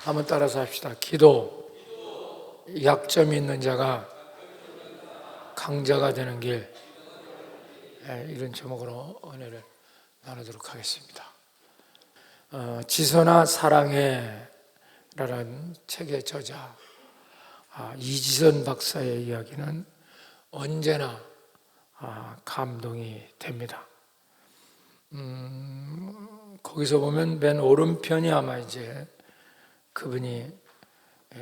한번 따라서 합시다. 기도. 약점이 있는 자가 강자가 되는 길. 이런 제목으로 은혜를 나누도록 하겠습니다. 지선아 사랑해 라는 책의 저자 이지선 박사의 이야기는 언제나 감동이 됩니다. 거기서 보면 맨 오른편이 아마 이제 그분이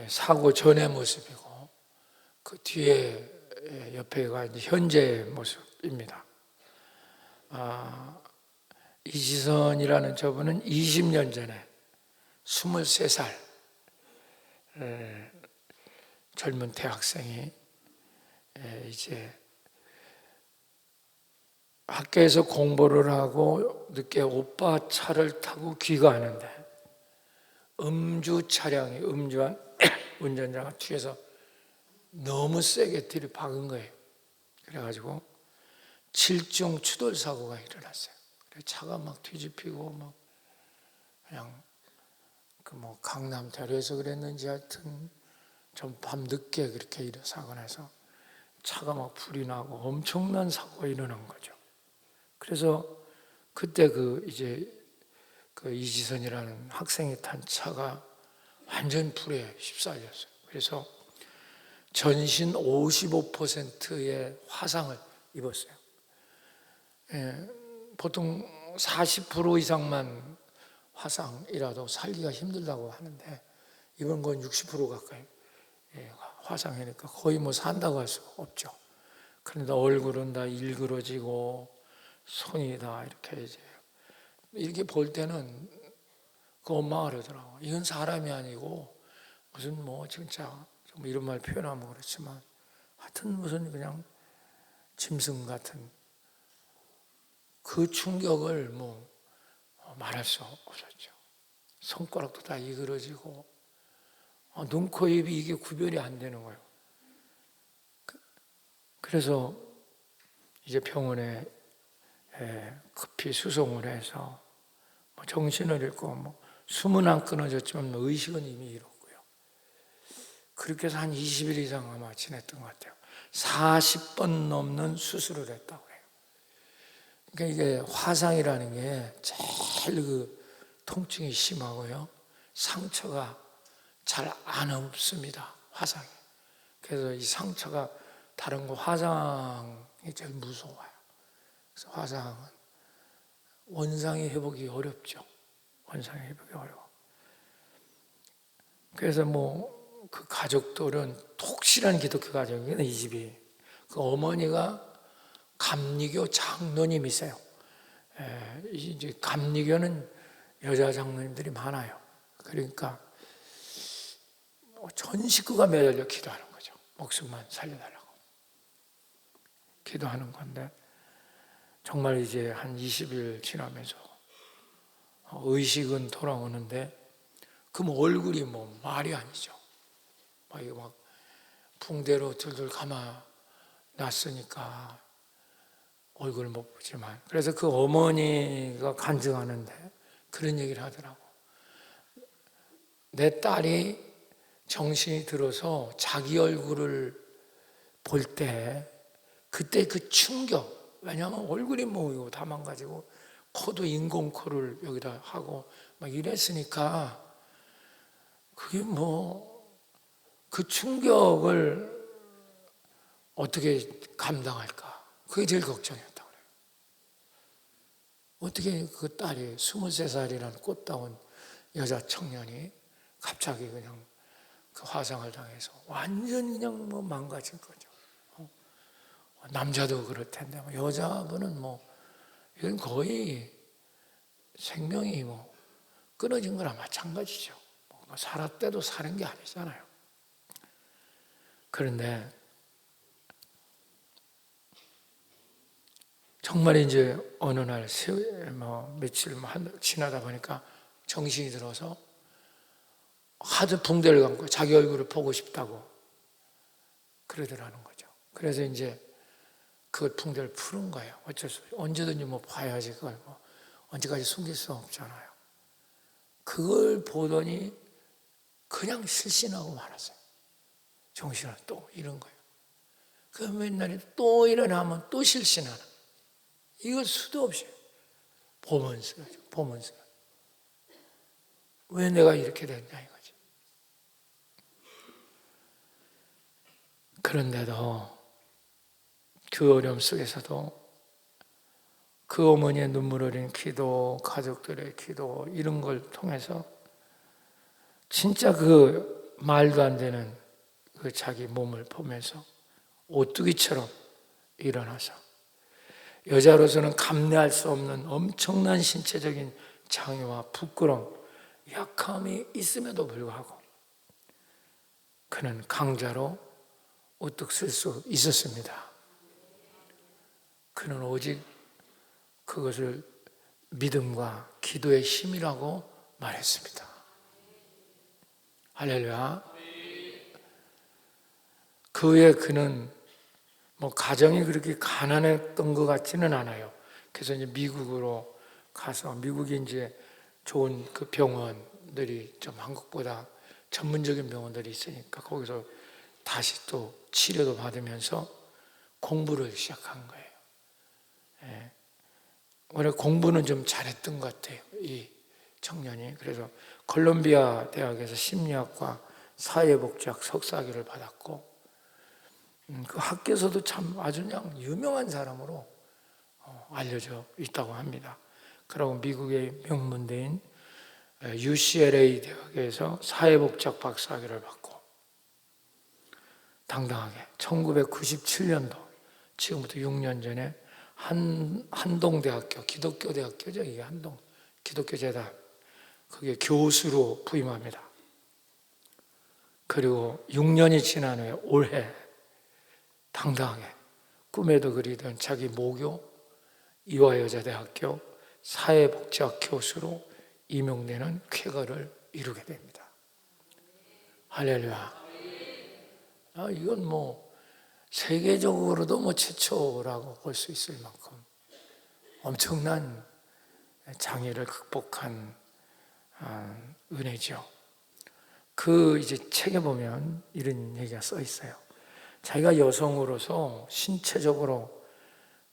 사고 전의 모습이고, 그 뒤에 옆에가 이제 현재의 모습입니다. 이지선이라는 저분은 20년 전에 23살 젊은 대학생이 이제 학교에서 공부를 하고 늦게 오빠 차를 타고 귀가하는데 음주 차량이 음주한 운전자가 뒤에서 너무 세게 들이박은 거예요. 그래가지고 7중 추돌 사고가 일어났어요. 그래서 차가 막 뒤집히고 막 그냥 강남 대로에서 그랬는지 하여튼 좀 밤 늦게 그렇게 사고 나서 차가 막 불이 나고 엄청난 사고가 일어난 거죠. 그래서 그때 그 이지선이라는 학생이 탄 차가 완전 불에 휩싸였어요. 그래서 전신 55%의 화상을 입었어요. 보통 40% 이상만 화상이라도 살기가 힘들다고 하는데 이번 건 60% 가까이 화상이니까 거의 산다고 할 수 없죠. 그런데 얼굴은 다 일그러지고 손이 다 이렇게 볼 때는 그 엄마가 그러더라고. 이건 사람이 아니고 무슨 진짜 좀 이런 말 표현하면 그렇지만 하여튼 무슨 그냥 짐승 같은 그 충격을 말할 수 없었죠. 손가락도 다 이그러지고 눈, 코, 입이 이게 구별이 안 되는 거예요. 그래서 이제 병원에 급히 수송을 해서 정신을 잃고 숨은 안 끊어졌지만 의식은 이미 잃었고요. 그렇게 해서 한 20일 이상 아마 지냈던 것 같아요. 40번 넘는 수술을 했다고 해요. 그러니까 이게 화상이라는 게 제일 통증이 심하고요. 상처가 잘 안 없습니다. 화상이. 그래서 이 상처가 다른 거 화상이 제일 무서워요. 그래서 화상은 원상이 회복이 어렵죠. 원상이 회복이 어려워. 그래서 그 가족들은 독실한 기독교 가족이에요. 이 집이. 그 어머니가 감리교 장로님이세요. 이제 감리교는 여자 장로님들이 많아요. 그러니까 전 식구가 매달려 기도하는 거죠. 목숨만 살려달라고 기도하는 건데, 정말 이제 한 20일 지나면서 의식은 돌아오는데 그럼 얼굴이 말이 아니죠. 막 붕대로 들들 감아 놨으니까 얼굴을 못 보지만, 그래서 그 어머니가 간증하는데 그런 얘기를 하더라고. 내 딸이 정신이 들어서 자기 얼굴을 볼 때 그때 그 충격, 왜냐하면 얼굴이 이거 다 망가지고 코도 인공코를 여기다 하고 막 이랬으니까 그게 그 충격을 어떻게 감당할까, 그게 제일 걱정이었다고 그래요. 어떻게 그 딸이 23살이라는 꽃다운 여자 청년이 갑자기 그냥 그 화상을 당해서 완전 그냥 망가진 거죠. 남자도 그럴 텐데 여자분은 이건 거의 생명이 끊어진 거랑 마찬가지죠. 살았대도 사는 게 아니잖아요. 그런데 정말 이제 어느 날 며칠 지나다 보니까 정신이 들어서 하도 붕대를 감고 자기 얼굴을 보고 싶다고 그러더라는 거죠. 그래서 이제 그 붕대를 푸는 거예요. 어쩔 수 없이 언제든지 봐야지. 그걸 언제까지 숨길 수 없잖아요. 그걸 보더니 그냥 실신하고 말았어요. 정신을 또 잃은 거예요. 그 맨날 또 일어나면 또 실신하는. 이거 수도 없이 보면서 왜 내가 이렇게 됐냐 이거지. 그런데도 그 어려움 속에서도 그 어머니의 눈물 어린 기도, 가족들의 기도 이런 걸 통해서 진짜 그 말도 안 되는 그 자기 몸을 보면서 오뚜기처럼 일어나서 여자로서는 감내할 수 없는 엄청난 신체적인 장애와 부끄러움, 약함이 있음에도 불구하고 그는 강자로 우뚝 설 수 있었습니다. 그는 오직 그것을 믿음과 기도의 힘이라고 말했습니다. 할렐루야. 그 후에 그는 가정이 그렇게 가난했던 것 같지는 않아요. 그래서 이제 미국으로 가서 미국이 이제 좋은 그 병원들이 좀 한국보다 전문적인 병원들이 있으니까 거기서 다시 또 치료도 받으면서 공부를 시작한 거예요. 예. 원래 공부는 좀 잘했던 것 같아요, 이 청년이. 그래서 콜롬비아 대학에서 심리학과 사회복지학 석사학위를 받았고, 그 학교에서도 참 아주 그냥 유명한 사람으로 알려져 있다고 합니다. 그리고 미국의 명문대인 UCLA 대학에서 사회복지학 박사학위를 받고 당당하게 1997년도 지금부터 6년 전에 한동대학교, 기독교 대학교죠. 이게 한동 기독교재단 거기에 교수로 부임합니다. 그리고 6년이 지난 후에 올해 당당하게 꿈에도 그리던 자기 모교 이화여자대학교 사회복지학 교수로 임용되는 쾌거를 이루게 됩니다. 할렐루야. 이건 세계적으로도 최초라고 볼 수 있을 만큼 엄청난 장애를 극복한 은혜죠. 그 이제 책에 보면 이런 얘기가 써 있어요. 자기가 여성으로서 신체적으로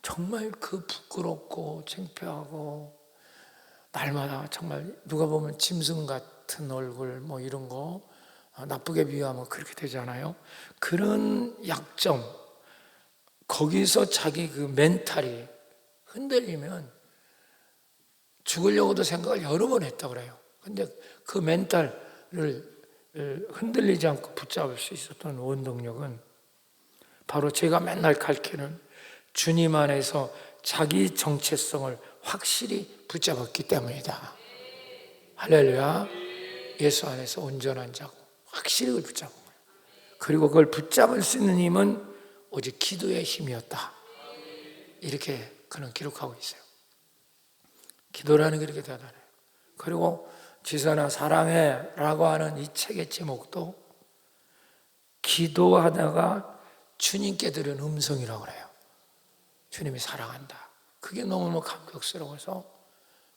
정말 그 부끄럽고 창피하고 날마다 정말 누가 보면 짐승 같은 얼굴 이런 거 나쁘게 비유하면 그렇게 되잖아요. 그런 약점, 거기서 자기 그 멘탈이 흔들리면 죽으려고도 생각을 여러 번 했다고 그래요. 근데 그 멘탈을 흔들리지 않고 붙잡을 수 있었던 원동력은 바로 제가 맨날 가르치는 주님 안에서 자기 정체성을 확실히 붙잡았기 때문이다. 할렐루야. 예수 안에서 온전한 자고 확실히 그걸 붙잡은 거예요. 그리고 그걸 붙잡을 수 있는 힘은 오직 기도의 힘이었다. 이렇게 그는 기록하고 있어요. 기도라는 게 이렇게 대단해요. 그리고 지선아 사랑해 라고 하는 이 책의 제목도 기도하다가 주님께 들은 음성이라고 그래요. 주님이 사랑한다. 그게 너무너무 감격스러워서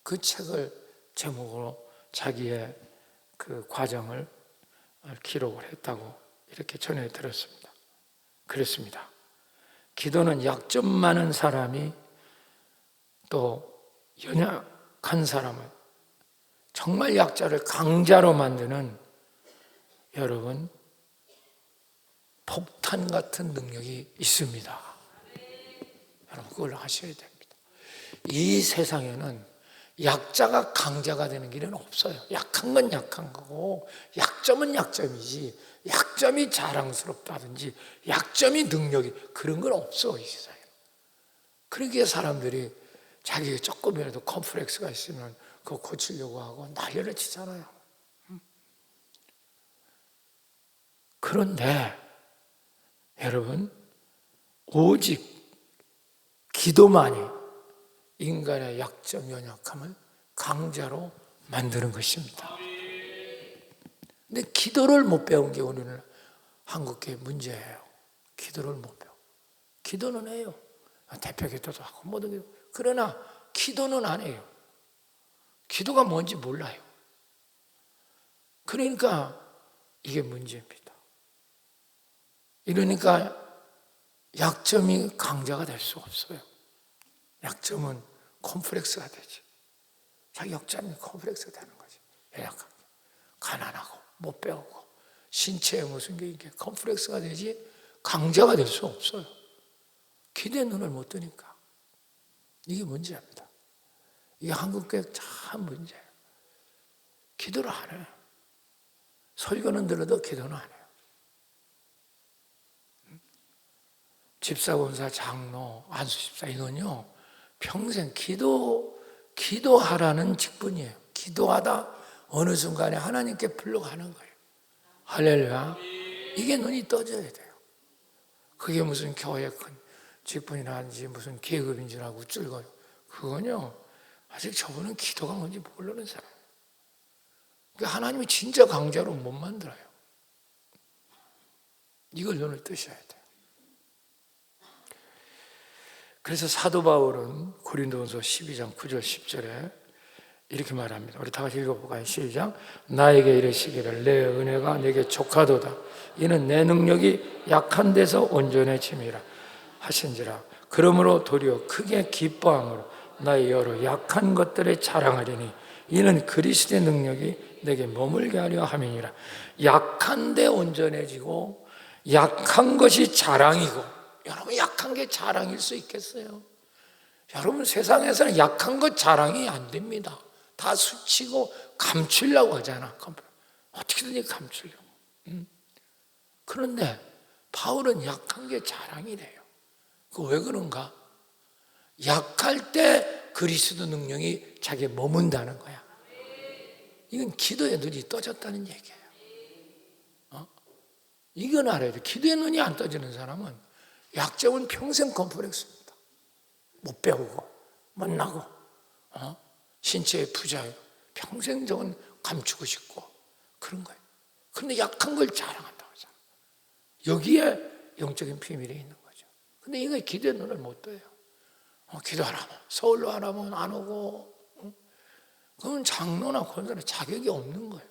그 책을 제목으로 자기의 그 과정을 기록을 했다고 이렇게 전해 들었습니다. 그렇습니다. 기도는 약점 많은 사람이 또 연약한 사람을 정말 약자를 강자로 만드는 여러분 폭탄 같은 능력이 있습니다. 여러분 그걸 아셔야 됩니다. 이 세상에는 약자가 강자가 되는 길은 없어요. 약한 건 약한 거고 약점은 약점이지 약점이 자랑스럽다든지 약점이 능력이 그런 건 없어 이 세상에. 그러기에 사람들이 자기가 조금이라도 컴플렉스가 있으면 그거 고치려고 하고 난리를 치잖아요. 그런데 여러분 오직 기도만이 인간의 약점, 연약함을 강자로 만드는 것입니다. 근데 기도를 못 배운 게 오늘은 한국교회 문제예요. 기도를 못 배워. 기도는 해요. 대표 기도도 하고 모든 기도. 그러나 기도는 안 해요. 기도가 뭔지 몰라요. 그러니까 이게 문제입니다. 이러니까 약점이 강자가 될 수 없어요. 약점은 콤플렉스가 되지. 자기 약점이 콤플렉스가 되는 거지. 약한 게. 가난하고 못 배우고 신체에 무슨 게 이게 콤플렉스가 되지 강자가 될 수 없어요. 기대의 눈을 못 뜨니까. 이게 문제입니다. 이게 한국교회 참 문제예요. 기도를 안 해요. 설교는 들어도 기도는 안 해요. 집사, 권사, 장로, 안수집사 이건요 평생 기도하라는 직분이에요. 기도하다 어느 순간에 하나님께 불러가는 거예요. 할렐루야. 이게 눈이 떠져야 돼요. 그게 무슨 교회 큰 직분이라든지 무슨 계급인 줄 알고 찔거려. 그건요 아직 저분은 기도가 뭔지 모르는 사람이에요. 그러니까 하나님이 진짜 강자로 못 만들어요. 이걸 눈을 뜨셔야 돼요. 그래서 사도 바울은 고린도전서 12장 9절 10절에 이렇게 말합니다. 우리 다 같이 읽어볼까요? 시작. 나에게 이르시기를 내 은혜가 내게 족하도다. 이는 내 능력이 약한 데서 온전해짐이라 하신지라. 그러므로 도리어 크게 기뻐함으로 나의 여러 약한 것들에 자랑하리니 이는 그리스도의 능력이 내게 머물게 하려 함이니라. 약한 데 온전해지고 약한 것이 자랑이고. 여러분 약한 게 자랑일 수 있겠어요? 여러분 세상에서는 약한 것 자랑이 안 됩니다. 다 수치고 감추려고 하잖아. 어떻게든지 감추려고. 그런데 바울은 약한 게 자랑이 돼요. 그 왜 그런가? 약할 때 그리스도 능력이 자기에 머문다는 거야. 이건 기도의 눈이 떠졌다는 얘기예요. 이건 알아야 돼. 기도의 눈이 안 떠지는 사람은 약점은 평생 컴플렉스입니다. 못 배우고 못나고 신체의 부자예요. 평생 저건 감추고 싶고 그런 거예요. 그런데 약한 걸 자랑한다고 하잖아요. 여기에 영적인 비밀이 있는 거죠. 근데 이거 기도의 눈을 못 떠요. 기도하라면 서울로 하라면 안 오고 그건 장로나 권사는 자격이 없는 거예요.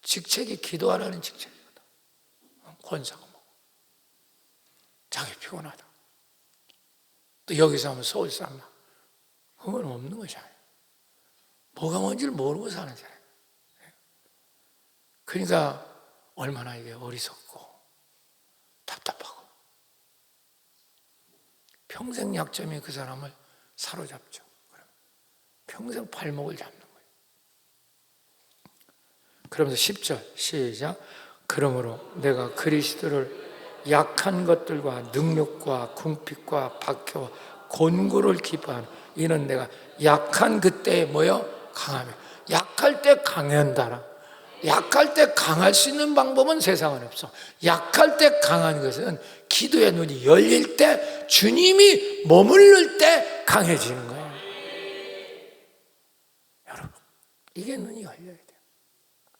직책이 기도하라는 직책이거든. 권사가 뭐 자기 피곤하다. 또 여기서 하면 서울 사람 그건 없는 것이야. 뭐가 뭔지를 모르고 사는 사람. 그러니까 얼마나 이게 어리석고 답답하고 평생 약점이 그 사람을 사로잡죠. 평생 발목을 잡는 거예요. 그러면서 10절 시작. 그러므로 내가 그리스도를 약한 것들과 능력과 궁핍과 박해와 곤고를 기뻐하는 이는 내가 약한 그때에 뭐요? 강하며. 약할 때 강한다라. 약할 때 강할 수 있는 방법은 세상은 없어. 약할 때 강한 것은 기도의 눈이 열릴 때 주님이 머무를 때 강해지는 거예요. 여러분 이게 눈이 열려야 돼요.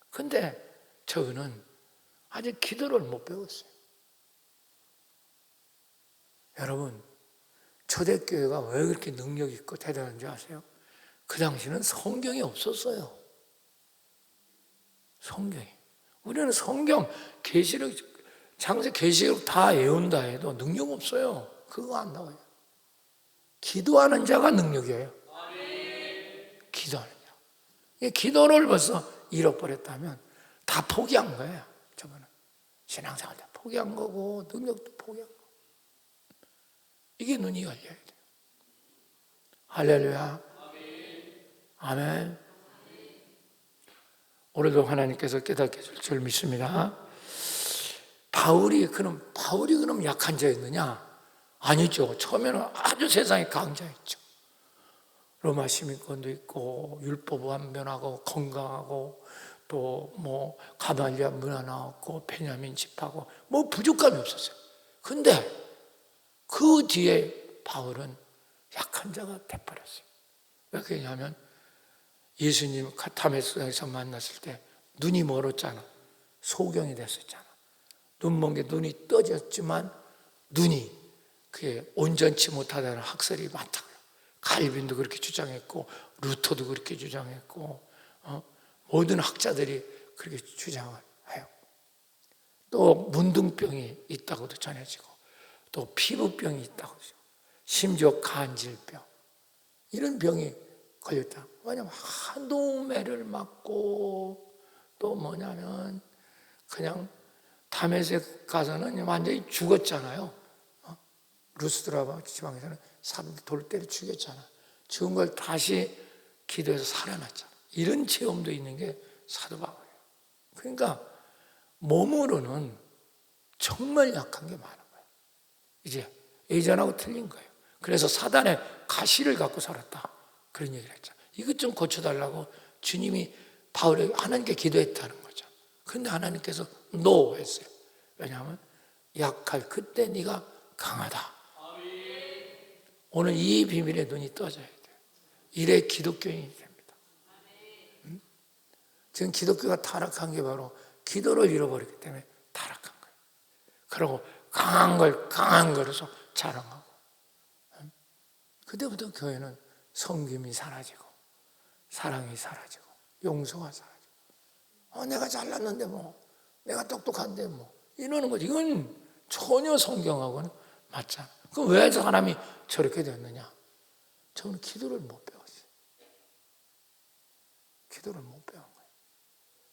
근데 저는 아직 기도를 못 배웠어요. 여러분 초대교회가 왜 그렇게 능력 있고 대단한 줄 아세요? 그 당시는 성경이 없었어요. 성경이. 우리는 성경, 계시록, 창세 계시록 다 외운다 해도 능력 없어요. 그거 안 나와요. 기도하는 자가 능력이에요. 기도하는 자. 기도를 벌써 잃어버렸다면 다 포기한 거예요. 저번에 신앙생활 다 포기한 거고 능력도 포기한 거고. 이게 눈이 열려야 돼요. 할렐루야. 아멘. 오늘도 하나님께서 깨닫게 해줄 줄 믿습니다. 바울이 그럼 약한 자였느냐? 아니죠. 처음에는 아주 세상에 강자였죠. 로마 시민권도 있고 율법 완변하고 건강하고 또 뭐 가말리아 문화 나왔고 베냐민 집하고 뭐 부족감이 없었어요. 근데 그 뒤에 바울은 약한 자가 돼버렸어요. 왜 그러냐면 예수님 다메섹에서 만났을 때 눈이 멀었잖아. 소경이 됐었잖아. 눈 먼 게 눈이 떠졌지만 눈이 그게 온전치 못하다는 학설이 많다고요. 칼빈도 그렇게 주장했고 루터도 그렇게 주장했고 모든 학자들이 그렇게 주장을 또 문둥병이 있다고도 전해지고, 또 피부병이 있다고, 심지어 간질병, 이런 병이 걸렸다. 왜냐면 하도 매를 맞고, 또 뭐냐면 그냥 다메섹 가서는 완전히 죽었잖아요. 루스드라 지방에서는 사람들 돌 때려 죽였잖아. 죽은 걸 다시 기도해서 살아났잖아. 이런 체험도 있는 게 사도 바울이에요. 그러니까 몸으로는 정말 약한 게 많은 거예요. 이제 예전하고 틀린 거예요. 그래서 사단의 가시를 갖고 살았다, 그런 얘기를 했죠. 이것 좀 고쳐달라고 주님이 바울에게 하나님께 기도했다는 거죠. 그런데 하나님께서 노 했어요. 왜냐하면 약할 그때 네가 강하다. 오늘 이 비밀에 눈이 떠져야 돼요. 이래 기독교인이 됩니다. 지금 기독교가 타락한 게 바로 기도를 잃어버렸기 때문에 타락한 거예요. 그리고 강한 거로서 자랑하고, 그때부터 교회는 섬김이 사라지고, 사랑이 사라지고, 용서가 사라지고, 내가 잘났는데 뭐, 내가 똑똑한데 뭐, 이러는 거지. 이건 전혀 성경하고는 맞지 않아. 그럼 왜 사람이 저렇게 됐느냐? 저는 기도를 못 배웠어요. 기도를 못 배운 거예요.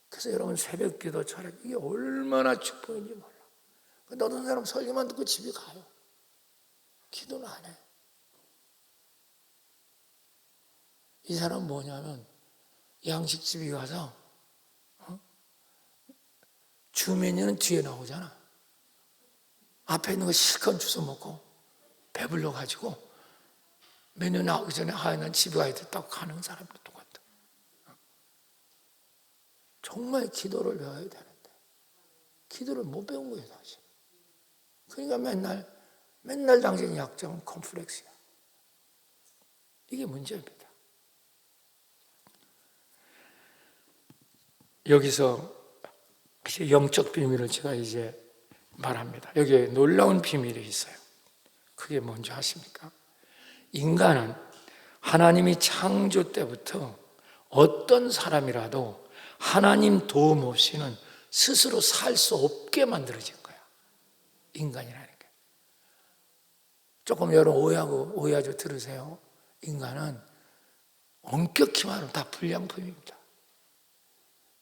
그래서 여러분, 새벽 기도 차례, 이게 얼마나 축복인지 몰라. 어떤 사람 설교만 듣고 집에 가요. 기도는 안 해. 이 사람 뭐냐면, 양식집에 가서 주 메뉴는 뒤에 나오잖아. 앞에 있는 거 실컷 주워 먹고 배불러가지고 메뉴 나오기 전에 난 집에 가야 됐다고 가는 사람도 똑같아. 정말 기도를 배워야 되는데 기도를 못 배운 거예요, 다시. 그러니까 맨날 당신 약점은 컴플렉스야. 이게 문제입니다. 여기서 영적 비밀을 제가 이제 말합니다. 여기에 놀라운 비밀이 있어요. 그게 뭔지 아십니까? 인간은 하나님이 창조 때부터 어떤 사람이라도 하나님 도움 없이는 스스로 살 수 없게 만들어진 거야. 인간이라는 게. 조금 여러분 오해하지 들으세요. 인간은 엄격히 말하면 다 불량품입니다.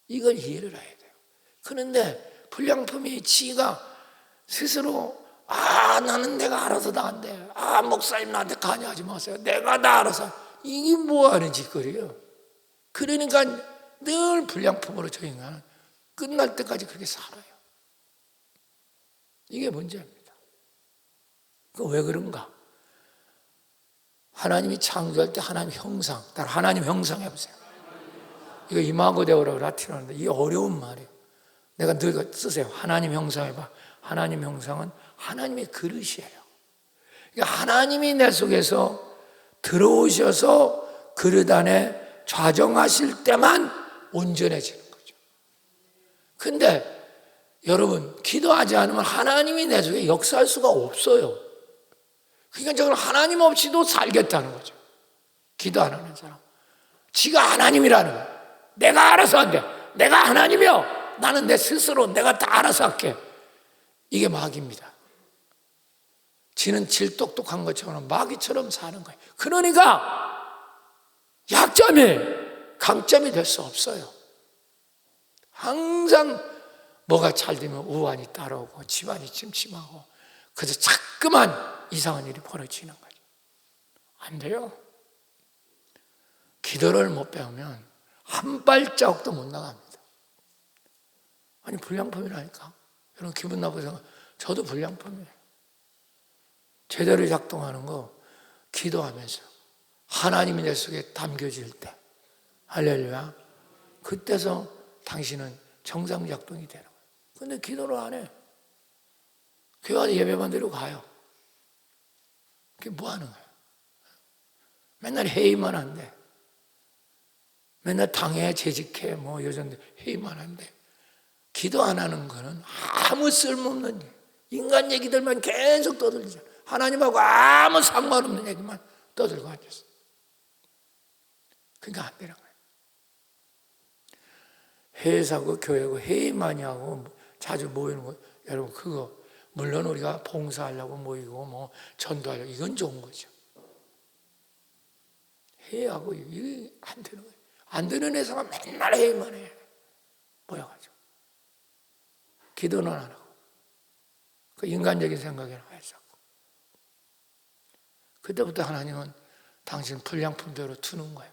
이걸 이해를 해야 돼요. 그런데 불량품이 지가 스스로 나는 내가 알아서 다 안 돼. 목사님 나한테 관여하지 마세요. 내가 다 알아서. 이게 뭐 하는 짓거리예요. 그러니까 늘 불량품으로 저 인간은 끝날 때까지 그렇게 살아요. 이게 문제입니다. 왜 그런가? 하나님이 창조할 때 하나님 형상, 하나님 형상 해보세요. 이거 이마고 데오라고 라틴어인데 이게 어려운 말이에요. 내가 늘 쓰세요. 하나님 형상 해봐. 하나님 형상은 하나님의 그릇이에요. 그러니까 하나님이 내 속에서 들어오셔서 그릇 안에 좌정하실 때만 온전해지는 거죠. 근데 여러분, 기도하지 않으면 하나님이 내 속에 역사할 수가 없어요. 그러니까 저는 하나님 없이도 살겠다는 거죠. 기도 안 하는 사람. 지가 하나님이라는 거예요. 내가 알아서 할게. 내가 하나님이요. 나는 내 스스로 내가 다 알아서 할게. 이게 마귀입니다. 지는 질 똑똑한 것처럼 마귀처럼 사는 거예요. 그러니까 약점이 강점이 될 수 없어요. 항상 뭐가 잘 되면 우환이 따라오고 집안이 침침하고 그래서 자꾸만 이상한 일이 벌어지는 거죠. 안 돼요. 기도를 못 배우면 한 발자국도 못 나갑니다. 아니 불량품이라니까. 여러분 기분 나쁘세요? 저도 불량품이에요. 제대로 작동하는 거 기도하면서 하나님이 내 속에 담겨질 때 할렐루야. 그때서 당신은 정상작동이 되는 거예요. 근데 기도를 안 해. 교회 와서 예배만 드리고 가요. 그게 뭐 하는 거예요? 맨날 회의만 한대. 맨날 당해 재직해 뭐 여전히 회의만 한대. 기도 안 하는 거는 아무 쓸모없는 일. 인간 얘기들만 계속 떠들죠. 하나님하고 아무 상관없는 얘기만 떠들고 앉았어. 그러니까 안 되는 거예요. 회사고 교회고 회의 많이 하고 자주 모이는 거, 여러분 그거 물론 우리가 봉사하려고 모이고 뭐 전도하려고 이건 좋은 거죠. 회의하고 이게 안 되는 거예요. 안 되는 회사가 맨날 회의만 해. 모여가지고 기도는 안 하고 그 인간적인 생각에는 하였고 그때부터 하나님은 당신 불량품대로 두는 거예요.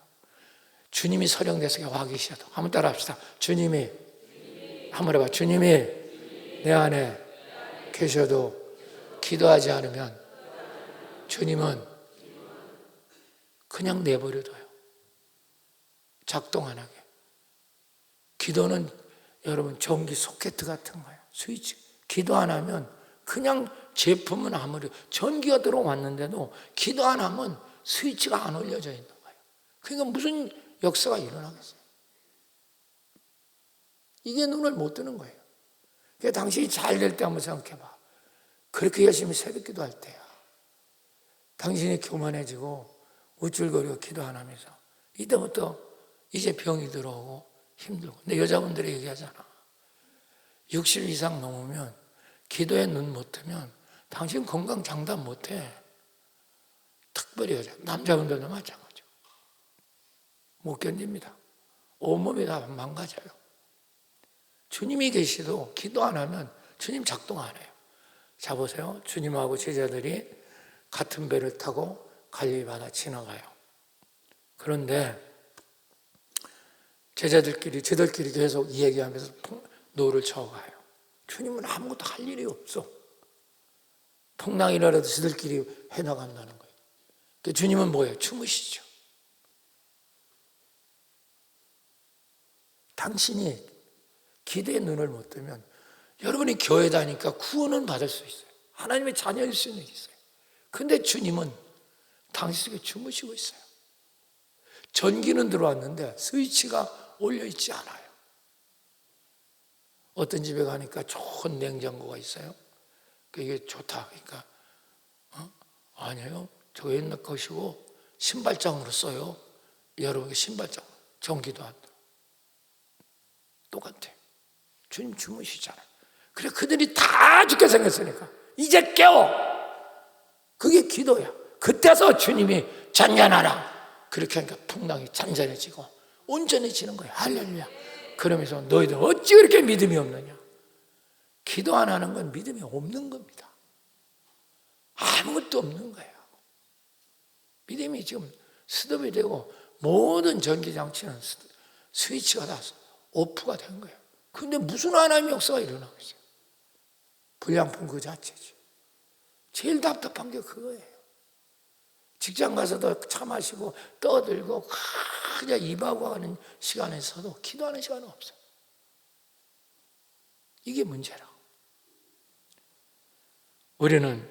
주님이 서령대속에 와 계셔도 한번 따라 합시다. 주님이 한번 해봐. 주님이 내 안에 계셔도 기도하지 않으면 주님은 그냥 내버려둬요. 작동 안 하게. 기도는 여러분 전기 소켓 같은 거예요. 스위치. 기도 안 하면 그냥 제품은 아무리 전기가 들어왔는데도 기도 안 하면 스위치가 안 올려져 있는 거예요. 그러니까 무슨 역사가 일어나겠어요. 이게 눈을 못 뜨는 거예요. 그러니까 당신이 잘 될 때 한번 생각해봐. 그렇게 열심히 새벽 기도할 때야. 당신이 교만해지고 우쭐거리고 기도 안 하면서 이때부터 이제 병이 들어오고 힘들고. 근데 여자분들이 얘기하잖아. 60 이상 넘으면 기도에 눈 못 뜨면 당신 건강 장담 못 해. 특별히 여자, 남자분들도 마찬가지고. 못 견딥니다. 온몸이 다 망가져요. 주님이 계시도 기도 안 하면 주님 작동 안 해요. 자 보세요. 주님하고 제자들이 같은 배를 타고 갈릴리 바다 지나가요. 그런데 제자들끼리 저들끼리 계속 이야기하면서 노를 쳐가요. 주님은 아무것도 할 일이 없어. 풍랑이라도 저들끼리 해나간다는 거예요. 그러니까 주님은 뭐예요? 주무시죠. 당신이 기도의 눈을 못 뜨면 여러분이 교회 다니까 구원은 받을 수 있어요. 하나님의 자녀일 수는 있어요. 근데 주님은 당신 속에 주무시고 있어요. 전기는 들어왔는데 스위치가 올려있지 않아요. 어떤 집에 가니까 좋은 냉장고가 있어요. 이게 좋다. 그러니까 아니에요. 저 옛날 것이고 신발장으로 써요. 여러분의 신발장. 전기도 안 들어. 똑같아요. 주님 주무시잖아요. 그래 그들이 다 죽게 생겼으니까 이제 깨워. 그게 기도야. 그때서 주님이 잔잔하라. 그렇게 하니까 풍랑이 잔잔해지고 온전해지는 거예요. 할렐루야. 그러면서 너희들 어찌 그렇게 믿음이 없느냐. 기도 안 하는 건 믿음이 없는 겁니다. 아무것도 없는 거예요. 믿음이 지금 스톱이 되고 모든 전기장치는 스위치가 다 오프가 된 거예요. 근데 무슨 하나님의 역사가 일어나겠어요? 불량품 그 자체지. 제일 답답한 게 그거예요. 직장 가서도 차 마시고 떠들고 그냥 입하고 하는 시간에서도 기도하는 시간은 없어요. 이게 문제라고. 우리는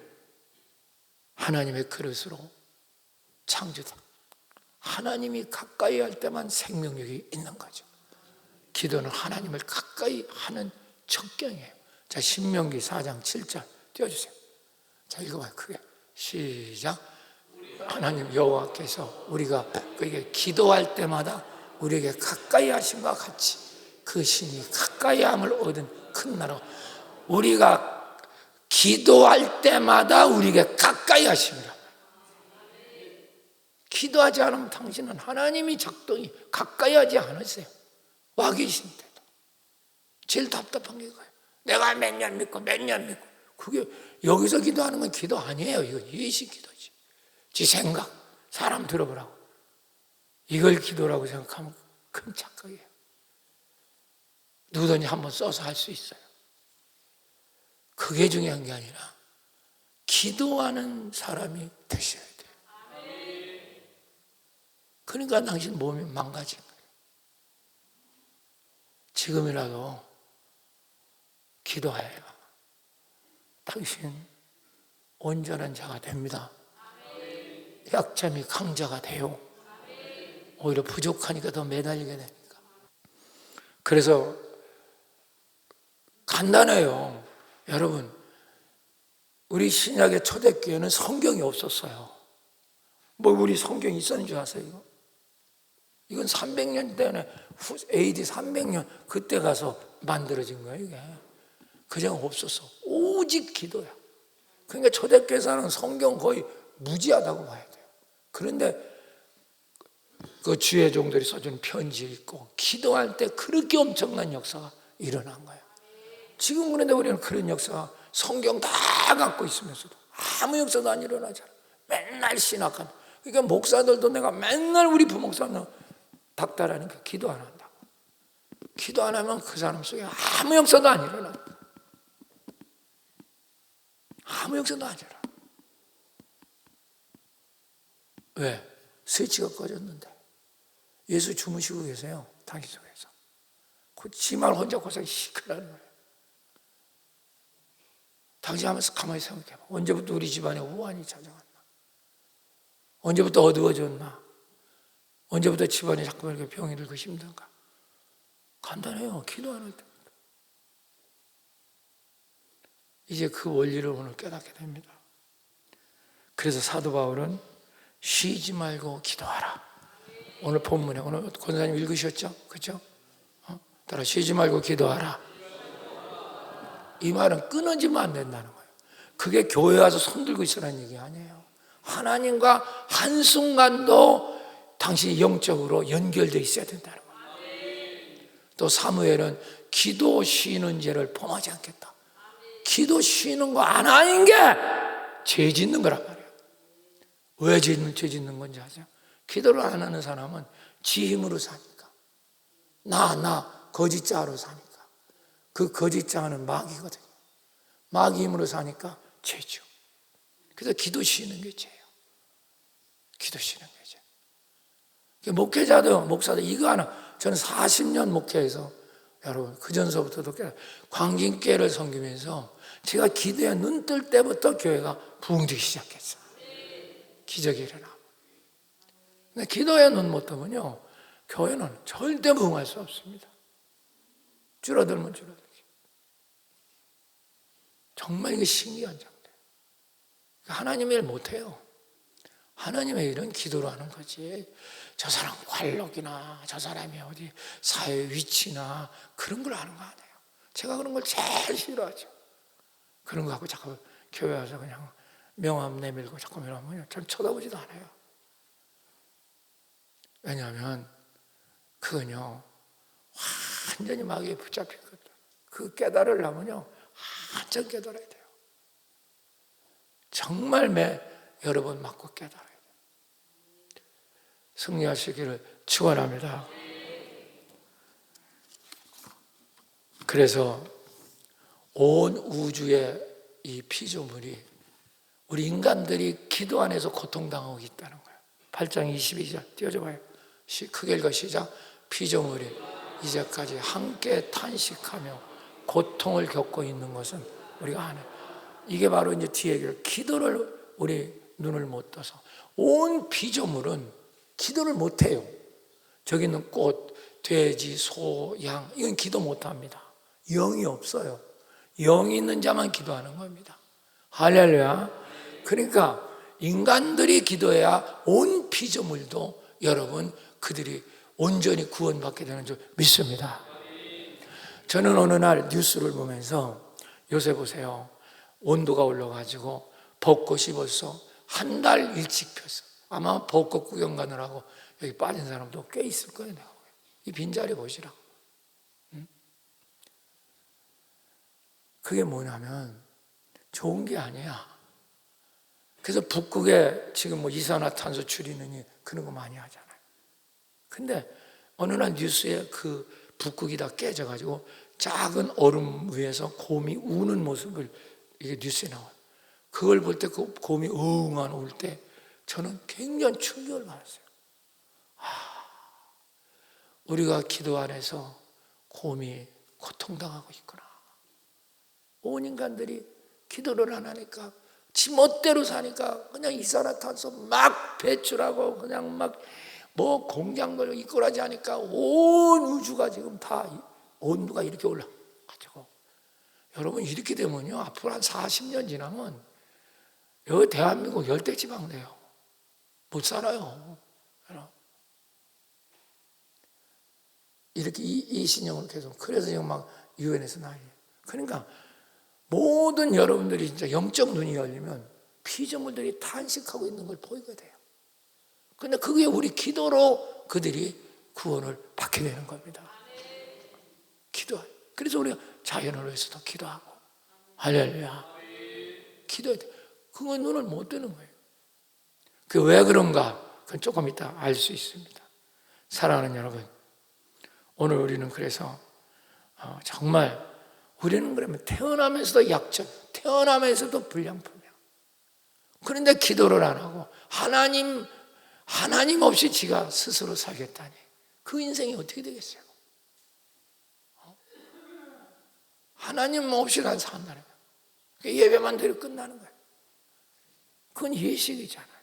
하나님의 그릇으로 창조된 하나님이 가까이 할 때만 생명력이 있는 거죠. 기도는 하나님을 가까이 하는 척경이에요. 자, 신명기 4장 7절 띄워주세요. 자, 읽어봐요. 크게. 시작. 하나님 여호와께서 우리가 그에게 기도할 때마다 우리에게 가까이 하심과 같이 그 신이 가까이 함을 얻은 큰 나라. 우리가 기도할 때마다 우리에게 가까이 하심이라. 기도하지 않으면 당신은 하나님이 작동이 가까이 하지 않으세요. 와 계신데도. 제일 답답한 게 그거예요. 내가 몇 년 믿고 몇 년 믿고. 그게 여기서 기도하는 건 기도 아니에요. 이건 예식 기도지. 지 생각, 사람 들어보라고. 이걸 기도라고 생각하면 큰 착각이에요. 누구든지 한번 써서 할 수 있어요. 그게 중요한 게 아니라 기도하는 사람이 되셔야 돼요. 그러니까 당신 몸이 망가진 거예요. 지금이라도 기도해요. 당신 온전한 자가 됩니다. 약점이 강자가 돼요. 오히려 부족하니까 더 매달리게 되니까. 그래서 간단해요. 여러분, 우리 신약의 초대교회는 성경이 없었어요. 뭐 우리 성경이 있었는 줄 아세요? 이건 300년 전에 AD 300년 그때 가서 만들어진 거예요. 이게 그냥 없었어. 오직 기도야. 그러니까 초대교회에서는 성경 거의 무지하다고 봐야 돼요. 그런데 그 주의 종들이 써준 편지 읽고 기도할 때 그렇게 엄청난 역사가 일어난 거예요. 지금 그런데 우리는 그런 역사가 성경 다 갖고 있으면서도 아무 역사도 안 일어나잖아. 맨날 신학한. 그러니까 목사들도 내가 맨날 우리 부목사는 닥달하니까 기도 안 한다고. 기도 안 하면 그 사람 속에 아무 역사도 안 일어나. 아무 역사도 안 일어나. 왜? 스위치가 꺼졌는데. 예수 주무시고 계세요. 당신 속에서. 그 지만 혼자 고생 시끄러운 거예요. 당신 하면서 가만히 생각해봐. 언제부터 우리 집안에 우환이 찾아왔나? 언제부터 어두워졌나? 언제부터 집안에 자꾸 이렇게 병이 들고 힘든가? 간단해요. 기도 안 할 때부터. 이제 그 원리를 오늘 깨닫게 됩니다. 그래서 사도 바울은 쉬지 말고 기도하라. 오늘 본문에 오늘 권사님 읽으셨죠? 그렇죠? 따라 쉬지 말고 기도하라. 이 말은 끊어지면 안 된다는 거예요. 그게 교회 와서 손들고 있으라는 얘기 아니에요. 하나님과 한순간도 당신이 영적으로 연결되어 있어야 된다는 거예요. 또 사무엘은 기도 쉬는 죄를 범하지 않겠다. 기도 쉬는 거 안 하는 게 죄 짓는 거란 말이에요. 왜 죄 짓는 건지 아세요? 기도를 안 하는 사람은 지 힘으로 사니까. 나 거짓자로 사니까. 그 거짓자는 마귀거든요. 마귀 힘으로 사니까 죄죠. 그래서 기도 쉬는 게 죄예요. 기도 쉬는 게 죄. 목회자도 목사도 이거 하나. 저는 40년 목회해서 여러분 그전서부터도 광진교회를 섬기면서 제가 기도에 눈 뜰 때부터 교회가 부흥되기 시작했어요. 기적이 일어나. 근데 기도에 눈 못 뜨면요 교회는 절대 부흥할 수 없습니다. 줄어들면 줄어들지. 정말 이게 신기한 장르예요. 하나님의 일 못해요. 하나님의 일은 기도로 하는 거지. 저 사람 관록이나 저 사람이 어디 사회 위치나 그런 걸 하는 거 아니에요. 제가 그런 걸 제일 싫어하죠. 그런 거 갖고 자꾸 교회 와서 그냥 명함 내밀고 자꾸 이러면 전 쳐다보지도 않아요. 왜냐하면 그건요 완전히 마귀에 붙잡히거든. 그 깨달으려면요 완전 깨달아야 돼요. 정말 여러 번 맞고 깨달아야 돼요. 승리하시기를 축원합니다. 그래서 온 우주의 이 피조물이 우리 인간들이 기도 안에서 고통당하고 있다는 거예요. 8장 22절 띄워줘 봐요. 크게 읽어 시작. 피조물이 이제까지 함께 탄식하며 고통을 겪고 있는 것은 우리가 아는. 이게 바로 이제 뒤에 얘기를 기도를 우리 눈을 못 떠서 온 피조물은 기도를 못 해요. 저기 있는 꽃, 돼지, 소, 양 이건 기도 못 합니다. 영이 없어요. 영이 있는 자만 기도하는 겁니다. 할렐루야. 그러니까 인간들이 기도해야 온 피조물도 여러분 그들이 온전히 구원받게 되는 줄 믿습니다. 저는 어느 날 뉴스를 보면서 요새 보세요. 온도가 올라가지고 벚꽃이 벌써 한 달 일찍 폈어. 아마 벚꽃 구경 가느라고 여기 빠진 사람도 꽤 있을 거예요. 내가 이 빈자리 보시라고. 그게 뭐냐면 좋은 게 아니야. 그래서 북극에 지금 뭐 이산화탄소 줄이느니 그런 거 많이 하잖아요. 근데 어느 날 뉴스에 그 북극이 다 깨져가지고 작은 얼음 위에서 곰이 우는 모습을 이게 뉴스에 나와요. 그걸 볼 때 그 곰이 웅한 울 때 저는 굉장히 충격을 받았어요. 우리가 기도 안에서 곰이 고통당하고 있구나. 온 인간들이 기도를 안 하니까 지 멋대로 사니까 그냥 이산화탄소 막 배출하고 그냥 막 뭐 공장들 이끌어지 하니까 온 우주가 지금 다 온도가 이렇게 올라가지고 여러분 이렇게 되면요 앞으로 한 40년 지나면 여기 대한민국 열대지방 돼요. 못 살아요. 이렇게 이 신형을 계속 그래서 지금 막 유엔에서 난리. 그러니까 모든 여러분들이 진짜 영적 눈이 열리면 피조물들이 탄식하고 있는 걸 보이게 돼요. 그런데 그게 우리 기도로 그들이 구원을 받게 되는 겁니다. 기도. 그래서 우리가 자연을 위해서도 기도하고, 할렐루야. 기도해야 돼. 그건 눈을 못 뜨는 거예요. 그 왜 그런가? 그건 조금 이따 알 수 있습니다. 사랑하는 여러분, 오늘 우리는 그래서 정말 우리는 그러면 태어나면서도 약점, 태어나면서도 불량품이야. 그런데 기도를 안 하고 하나님 없이 지가 스스로 살겠다니 그 인생이 어떻게 되겠어요? 하나님 없이 난 산다는 거예요. 예배만 드리고 끝나는 거예요. 그건 예식이잖아요.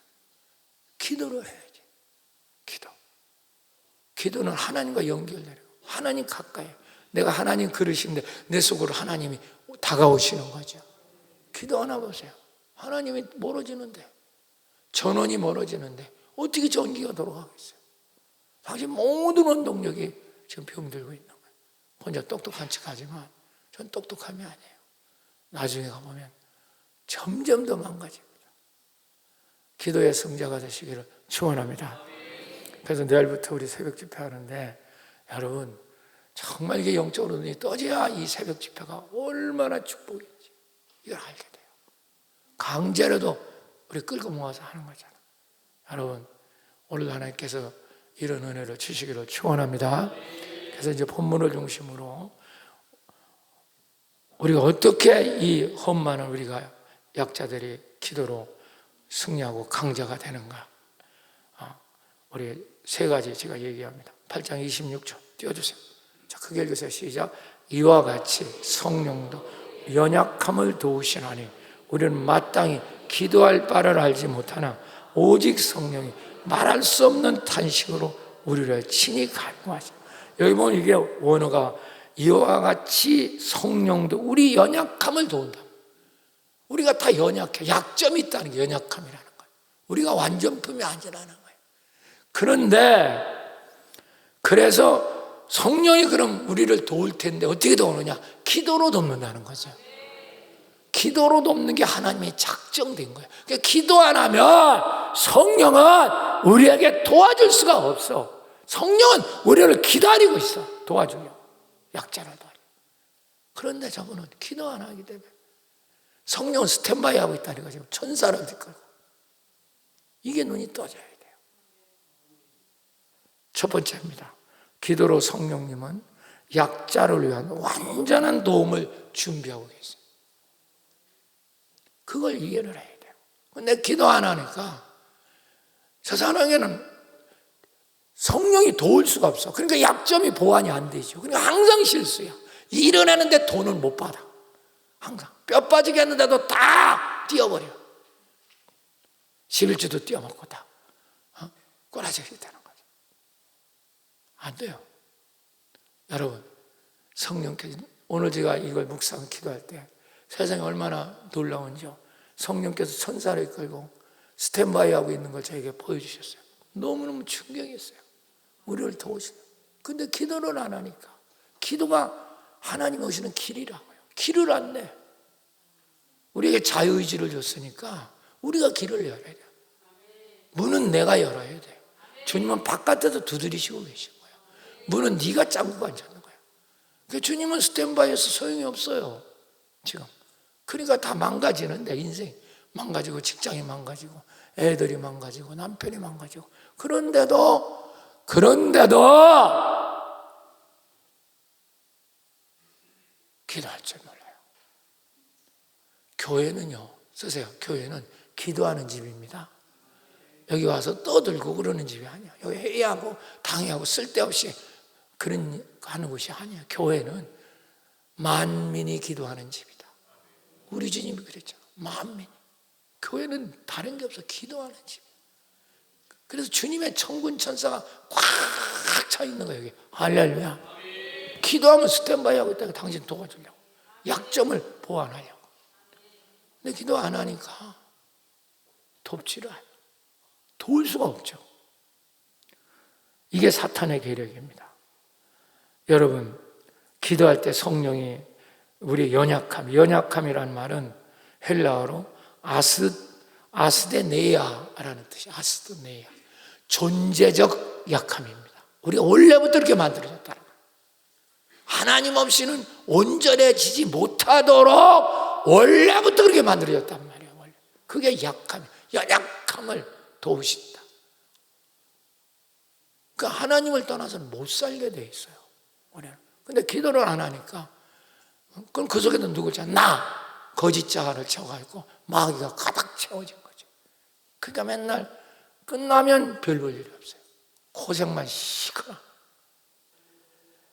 기도를 해야지. 기도는 하나님과 연결되는 거예요. 하나님 가까이. 내가 하나님 그릇인데 내 속으로 하나님이 다가오시는 거죠. 기도하나 보세요. 하나님이 멀어지는데, 전원이 멀어지는데 어떻게 전기가 돌아가겠어요? 당신 모든 원동력이 지금 병들고 있는 거예요. 혼자 똑똑한 척하지만 전 똑똑함이 아니에요. 나중에 가보면 점점 더 망가집니다. 기도의 성자가 되시기를 축원합니다. 그래서 내일부터 우리 새벽 집회하는데 여러분 정말 이게 영적으로 눈이 떠져야 이 새벽 집회가 얼마나 축복인지 이걸 알게 돼요. 강제로도 우리 끌고 모아서 하는 거잖아요. 여러분 오늘 하나님께서 이런 은혜를 주시기를 축원합니다. 그래서 이제 본문을 중심으로 우리가 어떻게 이 험만한 우리가 약자들이 기도로 승리하고 강자가 되는가. 우리 세 가지 제가 얘기합니다. 8장 26절 띄워주세요. 자, 크게 읽으세요. 시작. 이와 같이 성령도 연약함을 도우시나니 우리는 마땅히 기도할 바를 알지 못하나 오직 성령이 말할 수 없는 탄식으로 우리를 친히 간구하시고, 여기 보면 이게 원어가 이와 같이 성령도 우리 연약함을 도운다. 우리가 다 연약해. 약점이 있다는 게 연약함이라는 거예요. 우리가 완전품이 아니라는 거예요. 그런데 그래서 성령이 그럼 우리를 도울 텐데 어떻게 도우느냐? 기도로 돕는다는 거죠. 기도로 돕는 게 하나님의 작정된 거예요. 그러니까 기도 안 하면 성령은 우리에게 도와줄 수가 없어. 성령은 우리를 기다리고 있어. 도와주려고. 약자를 도와주려고. 그런데 저분은 기도 안 하기 때문에 성령은 스탠바이 하고 있다는 거죠. 천사를 들고. 이게 눈이 떠져야 돼요. 첫 번째입니다. 기도로 성령님은 약자를 위한 완전한 도움을 준비하고 계세요. 그걸 이해를 해야 돼요. 근데 기도 안 하니까 세상에는 성령이 도울 수가 없어. 그러니까 약점이 보완이 안 되죠. 그러니까 항상 실수야. 일어나는데 돈을 못 받아. 항상. 뼈 빠지게 했는데도 다 뛰어버려. 11주도 뛰어먹고 다 꼬라지게 되는 거죠. 안 돼요. 여러분, 성령께서 오늘 제가 이걸 묵상 기도할 때 세상이 얼마나 놀라운지요. 성령께서 천사를 이끌고 스탠바이 하고 있는 걸 저에게 보여주셨어요. 너무너무 충격이었어요. 우리를 도우시는. 근데 기도를 안 하니까. 기도가 하나님 오시는 길이라고요. 길을 안 내. 우리에게 자유의지를 줬으니까 우리가 길을 열어야 돼요. 문은 내가 열어야 돼. 주님은 바깥에서 두드리시고 계신 거예요. 문은 네가 잠그고 앉았는 거예요. 그러니까 주님은 스탠바이에서 소용이 없어요. 지금. 그러니까 다 망가지는데 인생 망가지고 직장이 망가지고 애들이 망가지고 남편이 망가지고 그런데도 기도할 줄 몰라요. 교회는요, 쓰세요. 교회는 기도하는 집입니다. 여기 와서 떠들고 그러는 집이 아니야. 여기 회의하고 당회하고 쓸데없이 그런 하는 곳이 아니야. 교회는 만민이 기도하는 집이다. 우리 주님이 그랬잖아. 만민. 교회는 다른 게 없어. 기도하는 집. 그래서 주님의 천군 천사가 꽉 차 있는 거예요. 여기. 할렐루야. 기도하면 스탠바이 하고 있다가 당신 도와주려고. 약점을 보완하려고. 근데 기도 안 하니까 돕지를 않아요. 도울 수가 없죠. 이게 사탄의 계략입니다. 여러분, 기도할 때 성령이 우리 연약함이라는 말은 헬라어로 아스데네아라는 뜻이 아스데네아. 존재적 약함입니다. 우리 원래부터 이렇게 만들어졌다는 거예요. 하나님 없이는 온전해지지 못하도록 원래부터 그렇게 만들어졌단 말이에요. 원래. 그게 연약함을 도우신다. 그러니까 하나님을 떠나서는 못 살게 돼 있어요. 근데 기도를 안 하니까 그럼 그 속에도 누굴 거짓자를 채워가지고 마귀가 가득 채워진 거죠. 그러니까 맨날 끝나면 별 볼 일이 없어요. 고생만 시끄러.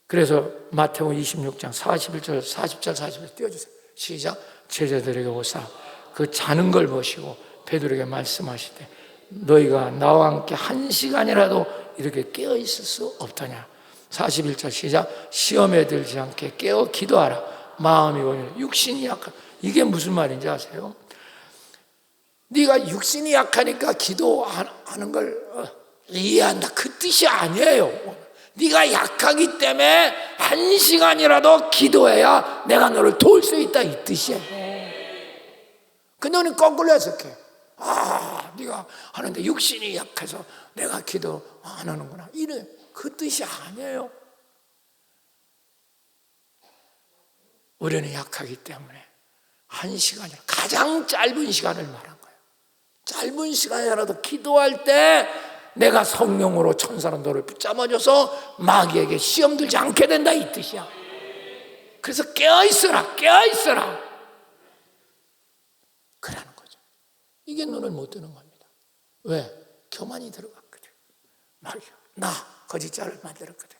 그래서 마태복음 26장 41절 40절 41절 띄워주세요. 시작. 제자들에게 오사 그 자는 걸 보시고 베드로에게 말씀하시되 너희가 나와 함께 1시간이라도 이렇게 깨어 있을 수 없더냐. 41절 시작. 시험에 들지 않게 깨어 기도하라. 마음이 원해 육신이 약한. 이게 무슨 말인지 아세요? 네가 육신이 약하니까 기도하는 걸 이해한다, 그 뜻이 아니에요. 네가 약하기 때문에 1시간이라도 기도해야 내가 너를 도울 수 있다, 이 뜻이에요. 근데 너는 거꾸로 해석해. 네가 하는데 육신이 약해서 내가 기도 안 하는구나, 이래. 그 뜻이 아니에요. 우리는 약하기 때문에 1시간이라 가장 짧은 시간을 말한 거예요. 짧은 시간이라도 기도할 때 내가 성령으로 천사는 너를 붙잡아줘서 마귀에게 시험 들지 않게 된다, 이 뜻이야. 그래서 깨어있어라, 깨어있어라, 그러는 거죠. 이게 눈을 못 뜨는 겁니다. 왜? 교만이 들어갔거든. 나 거짓자를 만들었거든.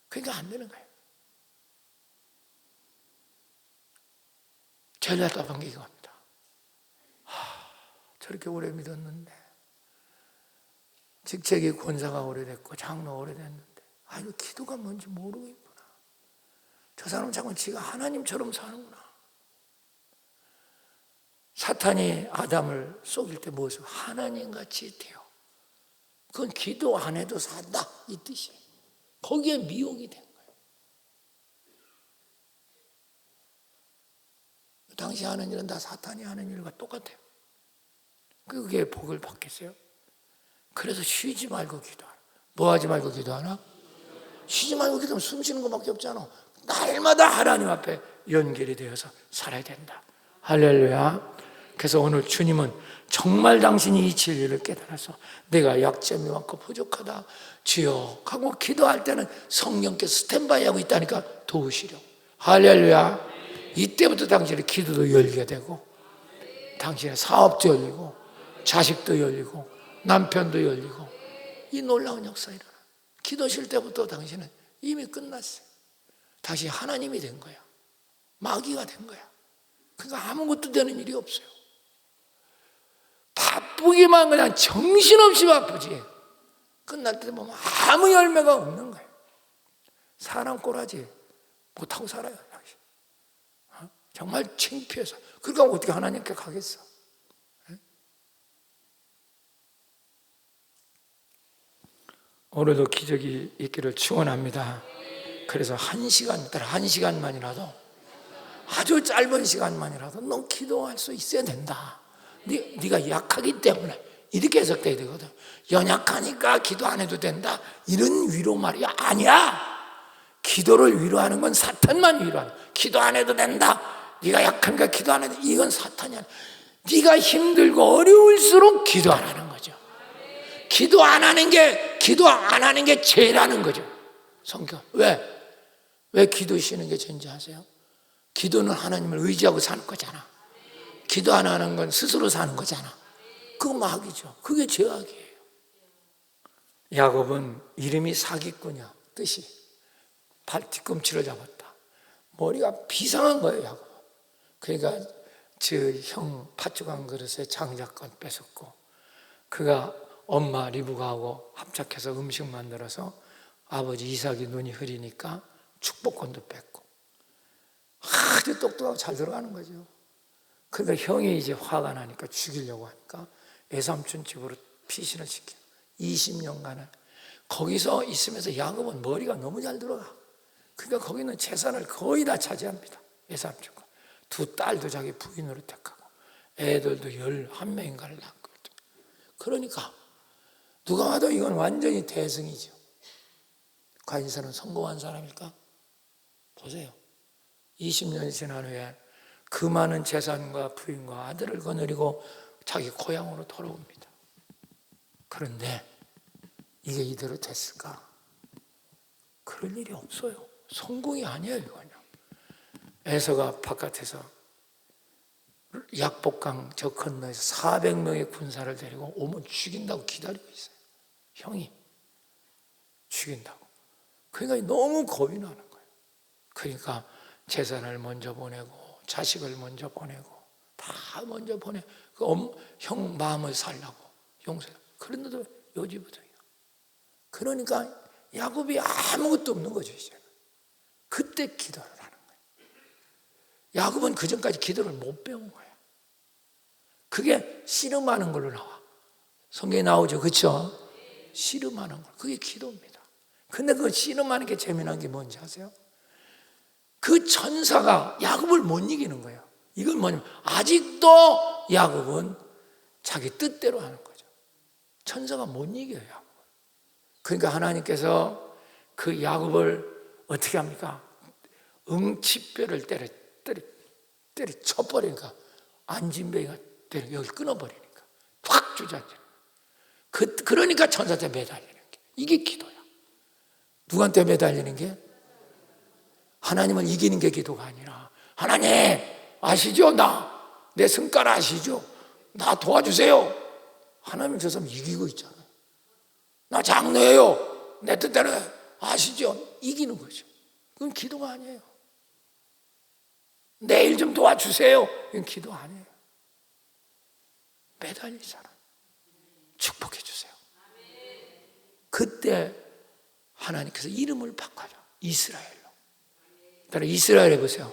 그러니까 안 되는 거예요. 제일 답답한 게 이겁니다. 저렇게 오래 믿었는데, 직책이 권사가 오래됐고 장로 오래됐는데 이거 기도가 뭔지 모르겠구나. 저 사람은 자꾸 지가 하나님처럼 사는구나. 사탄이 아담을 속일 때 무엇을 하나님같이 돼요. 그건 기도 안 해도 산다, 이 뜻이에요. 거기에 미혹이 된 거예요. 당시 하는 일은 다 사탄이 하는 일과 똑같아요. 그게 복을 받겠어요? 그래서 쉬지 말고 기도하라. 뭐 하지 말고 기도하나? 쉬지 말고 기도하면 숨 쉬는 것밖에 없잖아. 날마다 하나님 앞에 연결이 되어서 살아야 된다. 할렐루야. 그래서 오늘 주님은 정말 당신이 이 진리를 깨달아서 내가 약점이 많고 부족하다 주여 하고 기도할 때는 성령께서 스탠바이 하고 있다니까 도우시려고. 할렐루야. 이때부터 당신의 기도도 열리게 되고 당신의 사업도 열리고 자식도 열리고 남편도 열리고 이 놀라운 역사 일어나. 기도실 때부터 당신은 이미 끝났어요. 다시 하나님이 된 거야. 마귀가 된 거야. 그러니까 아무것도 되는 일이 없어요. 바쁘기만 그냥 정신없이 바쁘지. 끝날 때 보면 아무 열매가 없는 거예요. 사람 꼬라지 못하고 살아요. 정말 창피해서. 그러니까 어떻게 하나님께 가겠어? 오늘도 기적이 있기를 축원합니다. 그래서 1시간만이라도 아주 짧은 시간만이라도 너 기도할 수 있어야 된다. 네가 약하기 때문에 이렇게 해석돼야 되거든. 연약하니까 기도 안 해도 된다, 이런 위로 말이 아니야. 기도를 위로하는 건 사탄만 위로하는. 기도 안 해도 된다, 네가 약하니까 기도 안 해도, 이건 사탄이 아니야. 네가 힘들고 어려울수록 기도 안 하는 거죠. 기도 안 하는 게 죄라는 거죠. 성경. 왜 기도 쉬는 게 죄인지 아세요? 기도는 하나님을 의지하고 사는 거잖아. 기도 안 하는 건 스스로 사는 거잖아. 그거 마귀죠. 그게 죄악이에요. 야곱은 이름이 사기꾼이야, 뜻이. 발 뒤꿈치를 잡았다. 머리가 비상한 거예요, 야곱. 그러니까 저 형 팥죽한 그릇에 장작권 뺏었고, 그가 엄마 리브가하고 합작해서 음식 만들어서 아버지 이삭이 눈이 흐리니까 축복권도 뺏고, 아주 똑똑하고 잘 들어가는 거죠. 그러니까 형이 이제 화가 나니까 죽이려고 하니까 외삼촌 집으로 피신을 시켜. 20년간을 거기서 있으면서 야곱은 머리가 너무 잘 들어가. 그러니까 거기는 재산을 거의 다 차지합니다. 에사를 택하고, 두 딸도 자기 부인으로 택하고, 애들도 11명인가를 낳고. 그러니까 누가 봐도 이건 완전히 대승이죠. 과연 이 사람은 성공한 사람일까? 보세요. 20년이 지난 후에 그 많은 재산과 부인과 아들을 거느리고 자기 고향으로 돌아옵니다. 그런데 이게 이대로 됐을까? 그럴 일이 없어요. 성공이 아니에요, 이거는. 에서가 바깥에서 약복강 저 건너에서 400명의 군사를 데리고 오면 죽인다고 기다리고 있어요. 형이 죽인다고. 그러니까 너무 겁이 나는 거예요. 그러니까 재산을 먼저 보내고 자식을 먼저 보내고 다 먼저 보내. 형 마음을 살라고 용서해. 그런데도 요지부동이야. 그러니까 야곱이 아무것도 없는 거죠, 이제. 그때 기도를 하는 거예요. 야곱은 그 전까지 기도를 못 배운 거예요. 그게 씨름하는 걸로 나와. 성경에 나오죠, 그렇죠? 씨름하는 걸. 그게 기도입니다. 근데 그 씨름하는 게 재미난 게 뭔지 아세요? 그 천사가 야곱을 못 이기는 거예요. 이건 뭐냐면 아직도 야곱은 자기 뜻대로 하는 거죠. 천사가 못 이겨요, 야곱을. 그러니까 하나님께서 그 야곱을 어떻게 합니까? 응치뼈를 때려 쳐버리니까 안진뱅이가 여기 끊어버리니까 확 주저앉아. 그러니까 천사한테 매달리는 게 이게 기도야. 누구한테 매달리는 게? 하나님을 이기는 게 기도가 아니라 하나님 아시죠? 내 성깔 아시죠? 나 도와주세요. 하나님 저 사람 이기고 있잖아요. 나 장로예요. 내 뜻대로 아시죠? 이기는 거죠. 그건 기도가 아니에요. 내일 좀 도와주세요. 이건 기도 아니에요. 매달리잖아. 축복해 주세요. 그때 하나님께서 이름을 바꿔줘. 이스라엘로. 따라 이스라엘 해보세요.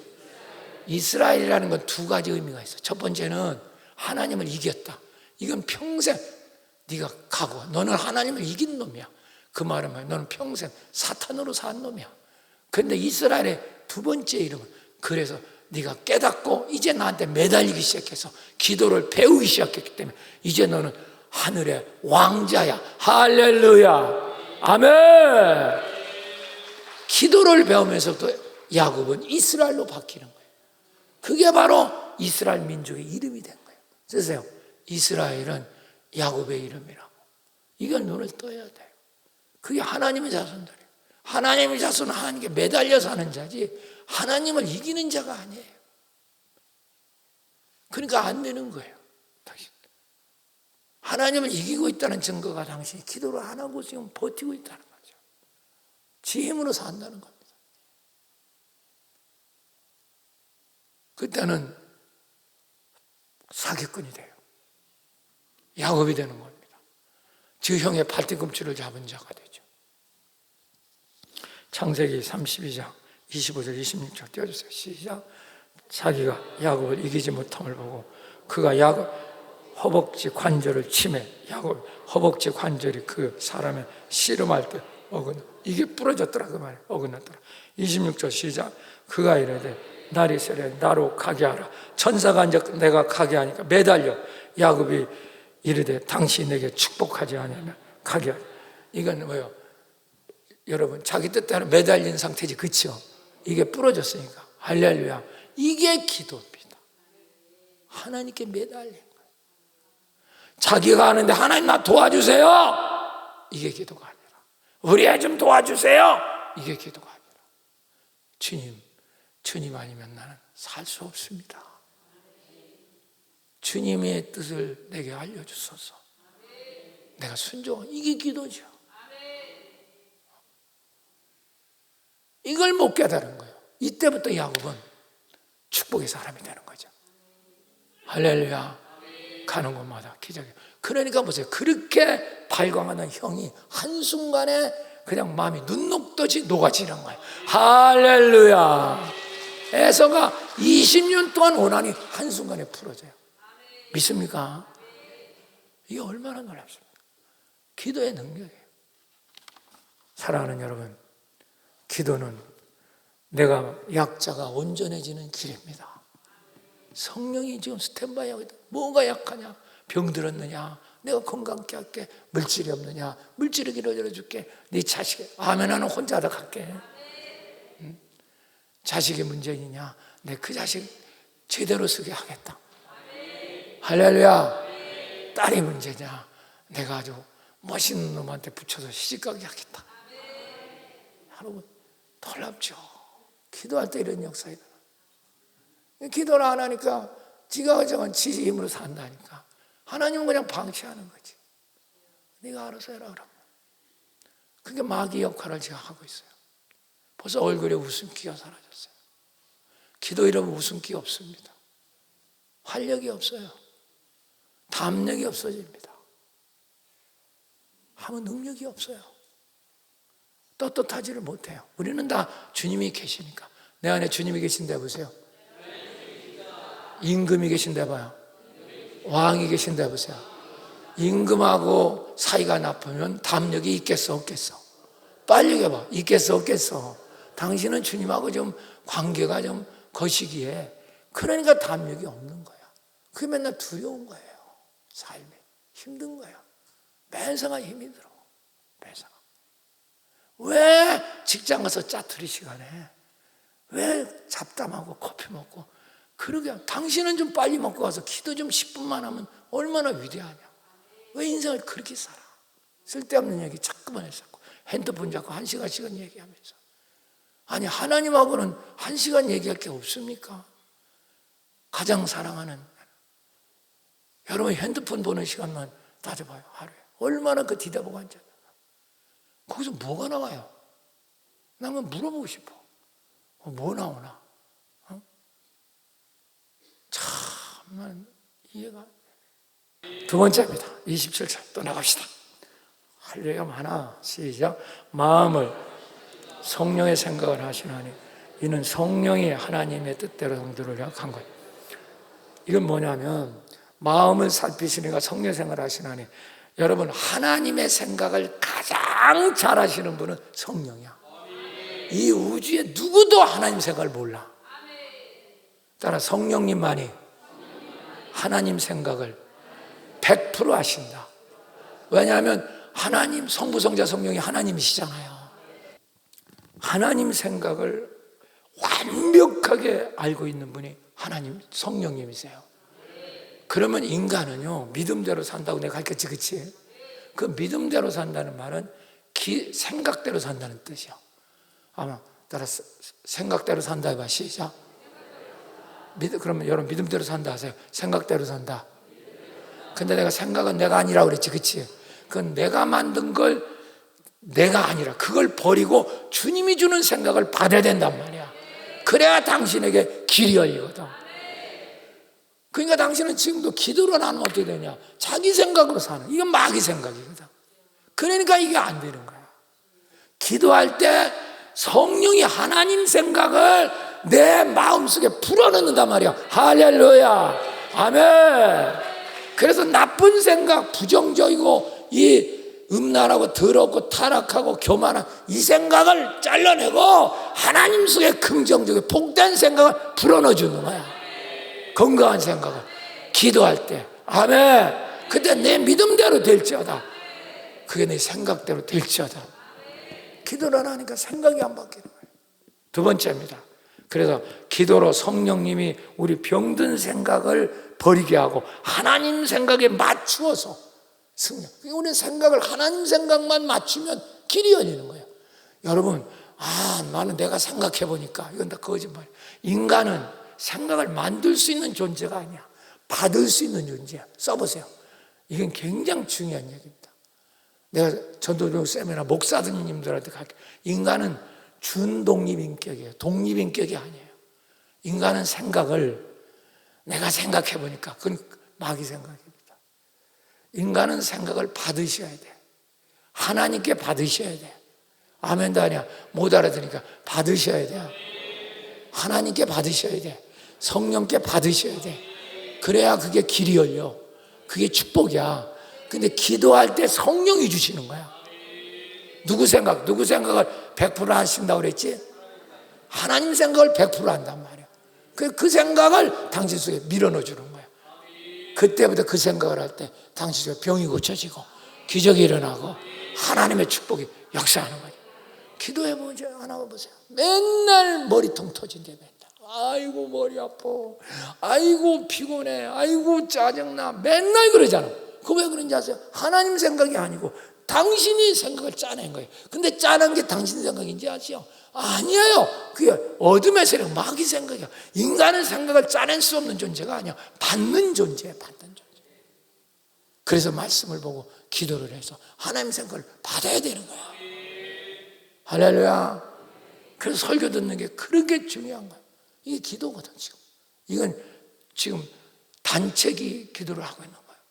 이스라엘이라는 건 두 가지 의미가 있어. 첫 번째는 하나님을 이겼다. 이건 평생 네가 가고 너는 하나님을 이긴 놈이야. 그 말은 뭐야? 너는 평생 사탄으로 산 놈이야. 그런데 이스라엘의 두 번째 이름은 그래서 네가 깨닫고 이제 나한테 매달리기 시작해서 기도를 배우기 시작했기 때문에 이제 너는 하늘의 왕자야. 할렐루야. 아멘. 기도를 배우면서도 야곱은 이스라엘로 바뀌는 거예요. 그게 바로 이스라엘 민족의 이름이 된 거예요. 쓰세요. 이스라엘은 야곱의 이름이라고. 이걸 눈을 떠야 돼요. 그게 하나님의 자손들이에요. 하나님의 자손은 하나님께 매달려 사는 자지 하나님을 이기는 자가 아니에요. 그러니까 안 되는 거예요. 당신. 하나님을 이기고 있다는 증거가 당신이 기도를 안 하고 지금 버티고 있다는 거죠. 지 힘으로 산다는 겁니다. 그때는 사기꾼이 돼요. 야곱이 되는 겁니다. 저 형의 팔뒤꿈치를 잡은 자가 되죠. 창세기 32장 25절 26절 띄워주세요. 시작. 자기가 야곱을 이기지 못함을 보고 그가 야곱 허벅지 관절을 치매 야곱 허벅지 관절이 그 사람의 씨름할 때 어긋나 이게 부러졌더라 그 말이에요. 어긋났더라. 26절 시작. 그가 이르되 날이 새래 나로 가게 하라. 천사가 이제 내가 가게 하니까 매달려. 야곱이 이르되 당신이 내게 축복하지 않으면 가게 하라. 이건 뭐예요? 여러분 자기 뜻대로 매달린 상태지, 그렇죠? 이게 부러졌으니까 할렐루야. 이게 기도입니다. 하나님께 매달린 거예요. 자기가 하는데 하나님 나 도와주세요. 이게 기도가 아니라 우리 애 좀 도와주세요. 이게 기도가 아니라 주님 아니면 나는 살 수 없습니다. 주님의 뜻을 내게 알려주소서. 내가 순종한 이게 기도죠. 이걸 못 깨달은 거예요. 이때부터 야곱은 축복의 사람이 되는 거죠. 할렐루야. 가는 곳마다 기적이. 그러니까 보세요. 그렇게 발광하는 형이 한순간에 그냥 마음이 눈 녹듯이 녹아지는 거예요. 할렐루야. 에서가 20년 동안 원한이 한순간에 풀어져요. 믿습니까? 이게 얼마나 놀랍습니까? 기도의 능력이에요. 사랑하는 여러분, 기도는 내가 약자가 온전해지는 길입니다. 성령이 지금 스탠바이 하거든. 뭐가 약하냐? 병 들었느냐? 내가 건강케 할게. 물질이 없느냐? 물질을 길어줄게. 네 자식, 아멘 하는 혼자 하다 갈게. 자식이 문제이냐? 내 그 자식 제대로 쓰게 하겠다. 할렐루야. 딸이 문제냐? 내가 아주 멋있는 놈한테 붙여서 시집가게 하겠다. 여러분 놀랍죠? 기도할 때 이런 역사가 일어나. 기도를 안 하니까 지가 정한 지 힘으로 산다니까. 하나님은 그냥 방치하는 거지. 네가 알아서 해라 그러면. 그게 마귀 역할을 제가 하고 있어요. 벌써 얼굴에 웃음기가 사라졌어요. 기도 이러면 웃음기 없습니다. 활력이 없어요. 담력이 없어집니다. 하면 능력이 없어요. 떳떳하지를 못해요. 우리는 다 주님이 계시니까. 내 안에 주님이 계신데 보세요. 임금이 계신데 봐요. 왕이 계신데 보세요. 임금하고 사이가 나쁘면 담력이 있겠어 없겠어? 빨리 얘기해봐. 있겠어 없겠어? 당신은 주님하고 좀 관계가 좀 거시기에 그러니까 담력이 없는 거야. 그게 맨날 두려운 거예요. 삶이 힘든 거예요. 매사가 힘이 들어. 매사가. 왜 직장 가서 짜투리 시간에 왜 잡담하고 커피 먹고 그러게. 당신은 좀 빨리 먹고 가서 기도 좀 10분만 하면 얼마나 위대하냐. 왜 인생을 그렇게 살아? 쓸데없는 얘기 자꾸만 해서 핸드폰 잡고 1시간씩은 얘기하면서. 아니 하나님하고는 1시간 얘기할 게 없습니까? 가장 사랑하는 여러분 핸드폰 보는 시간만 따져봐요. 하루에 얼마나 그 뒤다보고 앉아요. 거기서 뭐가 나와요? 나는 물어보고 싶어. 뭐 나오나? 참만 이해가. 두 번째입니다. 27절 또 나갑시다. 할 얘기가 많아. 시작. 마음을 성령의 생각을 하시나니 이는 성령이 하나님의 뜻대로 성도를 한 거예요. 이건 뭐냐면 마음을 살피시니까 성령의 생각을 하시나니, 여러분 하나님의 생각을 가장 잘 하시는 분은 성령이야. 이 우주에 누구도 하나님 생각을 몰라. 따라 성령님만이 하나님 생각을 100% 하신다. 왜냐하면 하나님, 성부, 성자, 성령이 하나님이시잖아요. 하나님 생각을 완벽하게 알고 있는 분이 하나님, 성령님이세요. 그러면 인간은요, 믿음대로 산다고 내가 가르쳤지, 그치? 그 믿음대로 산다는 말은 생각대로 산다는 뜻이야. 아마 따라서 생각대로 산다 해봐. 시작. 그러면 여러분 믿음대로 산다 하세요. 생각대로 산다. 근데 내가 생각은 내가 아니라고 그랬지, 그치? 그건 내가 만든 걸 내가 아니라 그걸 버리고 주님이 주는 생각을 받아야 된단 말이야. 그래야 당신에게 길이 열리거든. 그러니까 당신은 지금도 기도를 안 하면 어떻게 되냐? 자기 생각으로 사는. 이건 마귀 생각이거든. 그러니까 이게 안 되는 거야. 기도할 때 성령이 하나님 생각을 내 마음속에 불어넣는단 말이야. 할렐루야. 아멘. 그래서 나쁜 생각, 부정적이고 이 음란하고 더럽고 타락하고 교만한 이 생각을 잘라내고 하나님 속에 긍정적인 복된 생각을 불어넣어주는 거야. 건강한 생각을 기도할 때. 아멘. 그때 내 믿음대로 될지어다. 그게 내 생각대로 될지어다. 기도를 안 하니까 생각이 안 바뀌는 거예요. 두 번째입니다. 그래서 기도로 성령님이 우리 병든 생각을 버리게 하고 하나님 생각에 맞추어서 승리. 우리 생각을 하나님 생각만 맞추면 길이 열리는 거예요. 여러분, 나는 내가 생각해 보니까 이건 다 거짓말이에요. 인간은 생각을 만들 수 있는 존재가 아니야. 받을 수 있는 존재야. 써보세요. 이건 굉장히 중요한 얘기입니다. 내가 전도적 세미나 목사님들한테 갈게. 인간은 준독립 인격이에요. 독립 인격이 아니에요. 인간은 생각을 내가 생각해 보니까 그건 마귀 생각입니다. 인간은 생각을 받으셔야 돼. 하나님께 받으셔야 돼. 아멘도 아니야. 못 알아들으니까 받으셔야 돼요. 하나님께 받으셔야 돼. 성령께 받으셔야 돼. 그래야 그게 길이 열려. 그게 축복이야. 근데 기도할 때 성령이 주시는 거야. 누구 생각을 100% 하신다고 그랬지? 하나님 생각을 100% 한단 말이야. 그 생각을 당신 속에 밀어넣어 주는 거야. 그때부터 그 생각을 할 때 당신 속에 병이 고쳐지고 기적이 일어나고 하나님의 축복이 역사하는 거예요. 기도해보죠. 하나 보세요. 맨날 머리통 터진대. 맨날 아이고 머리 아파, 아이고 피곤해, 아이고 짜증나, 맨날 그러잖아. 그거 왜 그런지 아세요? 하나님 생각이 아니고 당신이 생각을 짜낸 거예요. 근데 짜낸 게 당신 생각인지 아시죠? 아니에요. 그게 어둠의 세력, 마귀 생각이야. 인간은 생각을 짜낼 수 없는 존재가 아니야. 받는 존재야. 받는 존재. 그래서 말씀을 보고 기도를 해서 하나님 생각을 받아야 되는 거야. 할렐루야. 그래서 설교 듣는 게 그렇게 중요한 거야. 이게 기도거든. 이건 지금 단체기 기도를 하고 있는 거예요.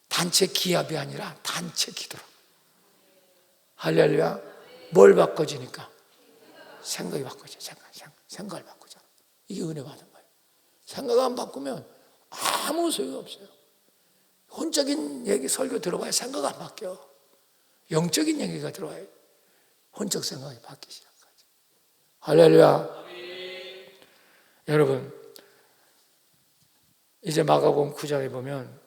단체 기합이 아니라 단체 기도로. 할렐루야. 뭘 바꿔지니까? 생각이 바꿔져. 생각을 바꾸잖아. 이게 은혜 받은 거예요. 생각 안 바꾸면 아무 소용이 없어요. 혼적인 얘기 설교 들어봐야 생각 안 바뀌어. 영적인 얘기가 들어와요. 혼적 생각이 바뀌기 시작하죠. 할렐루야. 여러분, 이제 마가복음 9장에 보면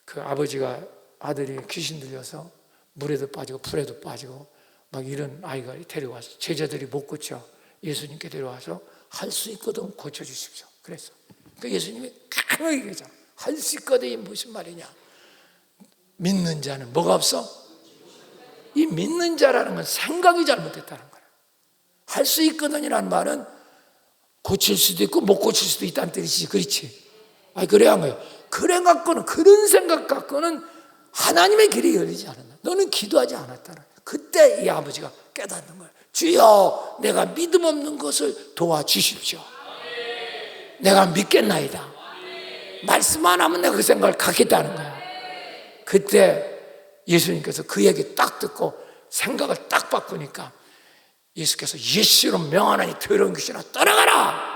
그 아버지가 아들이 귀신 들려서 물에도 빠지고 풀에도 빠지고 막 이런 아이가 데려와서 제자들이 못 고쳐 예수님께 데려와서 할 수 있거든 고쳐주십시오. 그랬어. 그 예수님이 강하게 얘기하잖아. 할 수 있거든이 무슨 말이냐? 믿는 자는 뭐가 없어? 이 믿는 자라는 건 생각이 잘못됐다는 거야. 할 수 있거든이라는 말은 고칠 수도 있고 못 고칠 수도 있다는 뜻이지. 그렇지? 아니 그래야 한 거예요. 그래 갖고는 그런 생각 갖고는 하나님의 길이 열리지 않았나. 너는 기도하지 않았다는. 그때 이 아버지가 깨닫는 거예요. 주여, 내가 믿음 없는 것을 도와주십시오. 내가 믿겠나이다. 말씀 안 하면 내가 그 생각을 갖겠다는 거야. 그때 예수님께서 그 얘기 딱 듣고 생각을 딱 바꾸니까 예수께서 예수로 명하나니 더러운 귀신아 떠나가라.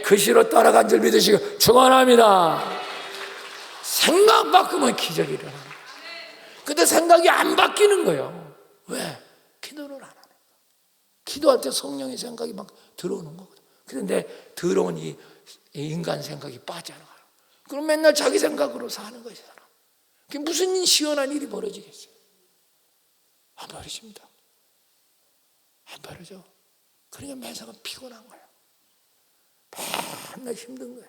그 시로 떠나간 줄 믿으시고 축원합니다. 생각 바꾸면 기적이 일어나는 거예요. 근데 생각이 안 바뀌는 거예요. 왜? 기도를 안 하는 거예요. 기도할 때 성령의 생각이 막 들어오는 거거든. 그런데 더러운 이 인간 생각이 빠져나가요. 그럼 맨날 자기 생각으로 사는 거예요. 그게 무슨 시원한 일이 벌어지겠어요? 안 벌어집니다. 안 벌어져. 그러니까 매사가 피곤한 거예요. 맨날 힘든 거예요.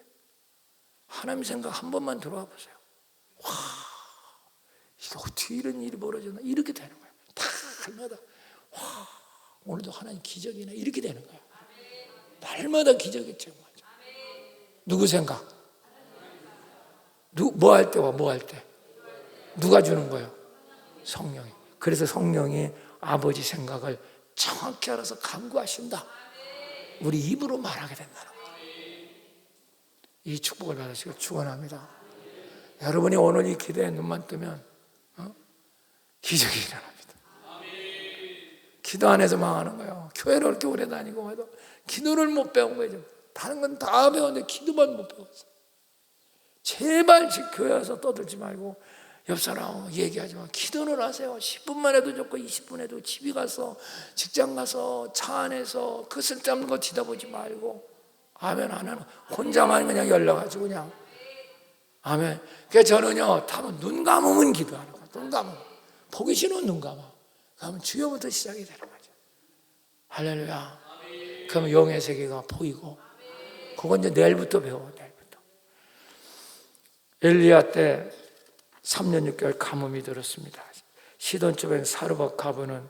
하나님 생각 한 번만 들어와 보세요. 와, 이게 어떻게 이런 일이 벌어졌나? 이렇게 되는 거예요. 날마다 와, 오늘도 하나님 기적이네. 이렇게 되는 거예요. 날마다 기적이죠. 누구 생각? 뭐 할 때와 뭐 할 때? 누가 주는 거예요? 성령이. 그래서 성령이 아버지 생각을 정확히 알아서 간구하신다. 우리 입으로 말하게 된다는 거예요. 이 축복을 받으시고 축원합니다. 여러분이 오늘 이 기도에 눈만 뜨면 기적이 일어납니다. 기도 안에서 망하는 거예요. 교회를 이렇게 오래 다니고 해도 기도를 못 배운 거예요. 다른 건 다 배웠는데 기도만 못 배웠어요. 제발 교회 와서 떠들지 말고 옆 사람하고 얘기하지 마. 기도를 하세요. 10분만 해도 좋고 20분 해도 집에 가서 직장 가서 차 안에서 그 쓸데없는 거 뒤다보지 말고 아멘 안 하는 혼자만 그냥 연락하지 그냥 아멘. 그래서 저는요 눈 감으면 기도하는 거예요. 눈 감으면 보기 싫으면 눈 감아. 그러면 주여부터 시작이 되는 거죠. 할렐루야. 그러면 영의 세계가 보이고 그건 이제 내일부터 배워. 내일부터. 엘리야 때 3년 6개월 가뭄이 들었습니다. 시돈 쪽에 사르밧 가부는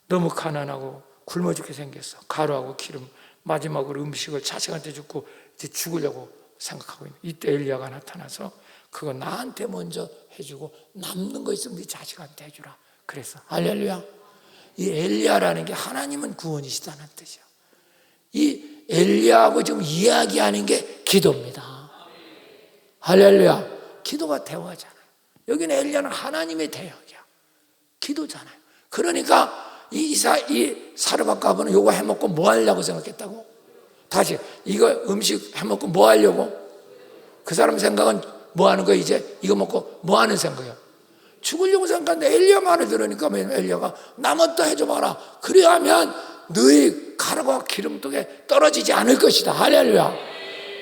너무 가난하고 굶어 죽게 생겼어. 가루하고 기름 마지막으로 음식을 자식한테 주고 이제 죽으려고 생각하고 있는 이때 엘리야가 나타나서 그거 나한테 먼저 해주고 남는 거 있으면 네 자식한테 해주라 그랬어. 할렐루야. 이 엘리야라는 게 하나님은 구원이시다는 뜻이야. 이 엘리야하고 지금 이야기하는 게 기도입니다. 할렐루야. 기도가 대화잖아요. 여기는 엘리야는 하나님의 대역이야. 기도잖아요. 그러니까 이 사르밧 가부는 이거 해먹고 뭐 하려고 생각했다고? 다시 이거 음식 해먹고 뭐 하려고? 그 사람 생각은 뭐 하는 거야? 이제 이거 먹고 뭐 하는 생각이야? 죽으려고 생각하는데 엘리야 말을 들으니까 엘리야가 남았다 해줘봐라. 그래야하면 너희 가루와 기름독에 떨어지지 않을 것이다. 할렐루야.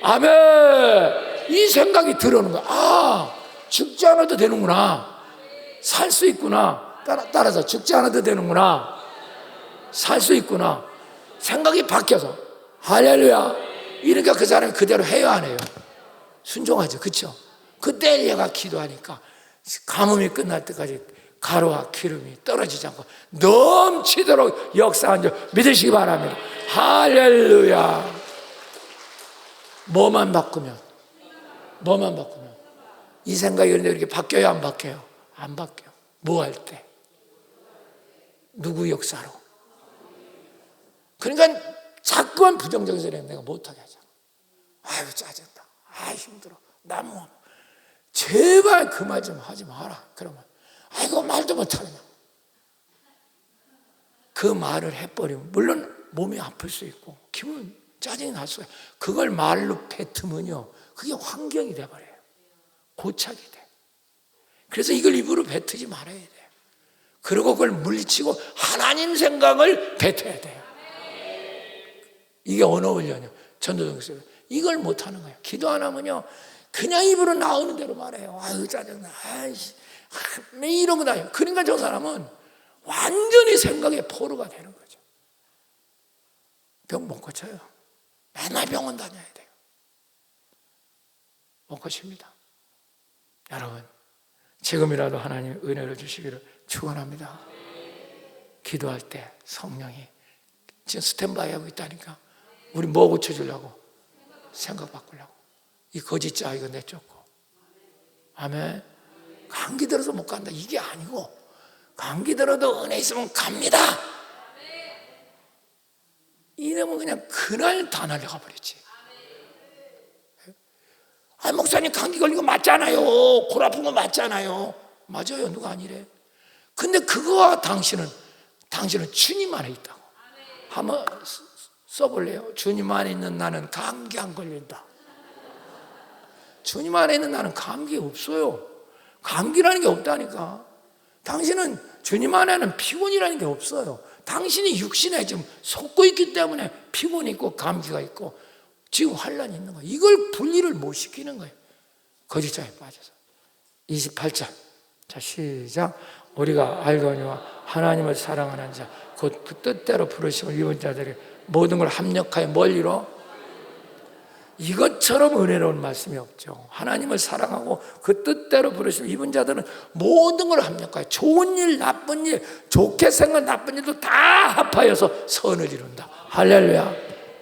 아멘. 이 생각이 들어오는 거야. 아, 죽지 않아도 되는구나. 살 수 있구나. 따라서 죽지 않아도 되는구나. 살 수 있구나. 생각이 바뀌어서. 할렐루야. 이러니까 그 사람이 그대로 해요, 안 해요? 순종하죠. 그렇죠? 그때 얘가 기도하니까 가뭄이 끝날 때까지 가루와 기름이 떨어지지 않고 넘치도록 역사한 줄 믿으시기 바랍니다. 할렐루야. 뭐만 바꾸면 이 생각이 이렇게 바뀌어요, 안 바뀌어요? 안 바뀌어요. 뭐 할 때? 누구 역사로? 그러니까 자꾸만 부정적인 소리 내가 못하게 하잖아. 아유, 짜증나. 아, 힘들어. 나 뭐. 제발 그 말 좀 하지 마라. 그러면 아이고, 말도 못하느냐. 그 말을 해버리면 물론 몸이 아플 수 있고 기분 짜증이 날 수가 있어요. 그걸 말로 뱉으면요, 그게 환경이 돼버려요. 고착이 돼. 그래서 이걸 입으로 뱉지 말아야 돼요. 그리고 그걸 물리치고 하나님 생각을 뱉어야 돼요. 이게 언어 훈련이에요. 전도동에서 이걸 못하는 거예요. 기도 안 하면요, 그냥 입으로 나오는 대로 말해요. 아유, 짜증나. 아이씨, 이런 거 나요. 그러니까 저 사람은 완전히 생각의 포로가 되는 거죠. 병 못 고쳐요. 맨날 병원 다녀야 돼요. 못 고칩니다. 여러분, 지금이라도 하나님 은혜를 주시기를 축원합니다. 기도할 때 성령이 지금 스탠바이 하고 있다니까. 우리 뭐 고쳐주려고? 생각 바꾸려고. 이 거짓자 이거 내쫓고. 아멘. 감기 들어서 못 간다 이게 아니고, 감기 들어도 은혜 있으면 갑니다. 이러면 그냥 그날 다 날려가 버렸지. 아, 목사님 감기 걸리고 맞잖아요. 골 아픈 거 맞잖아요. 맞아요. 누가 아니래. 근데 그거와 당신은 주님 안에 있다고. 한번 써볼래요? 주님 안에 있는 나는 감기 안 걸린다. 주님 안에 있는 나는 감기 없어요. 감기라는 게 없다니까. 당신은 주님 안에는 피곤이라는 게 없어요. 당신이 육신에 지금 속고 있기 때문에 피곤이 있고 감기가 있고 지금 환란이 있는 거예요. 이걸 분리를 못 시키는 거예요. 거짓자에 빠져서. 28절. 자, 시작. 우리가 알거니와 하나님을 사랑하는 자 곧 그 뜻대로 부르심을 입은 자들이 모든 걸 합력하여 멀리로. 이것처럼 은혜로운 말씀이 없죠. 하나님을 사랑하고 그 뜻대로 부르심을 입은 자들은 모든 걸 합력하여 좋은 일, 나쁜 일, 좋게 생각 나쁜 일도 다 합하여서 선을 이룬다. 할렐루야.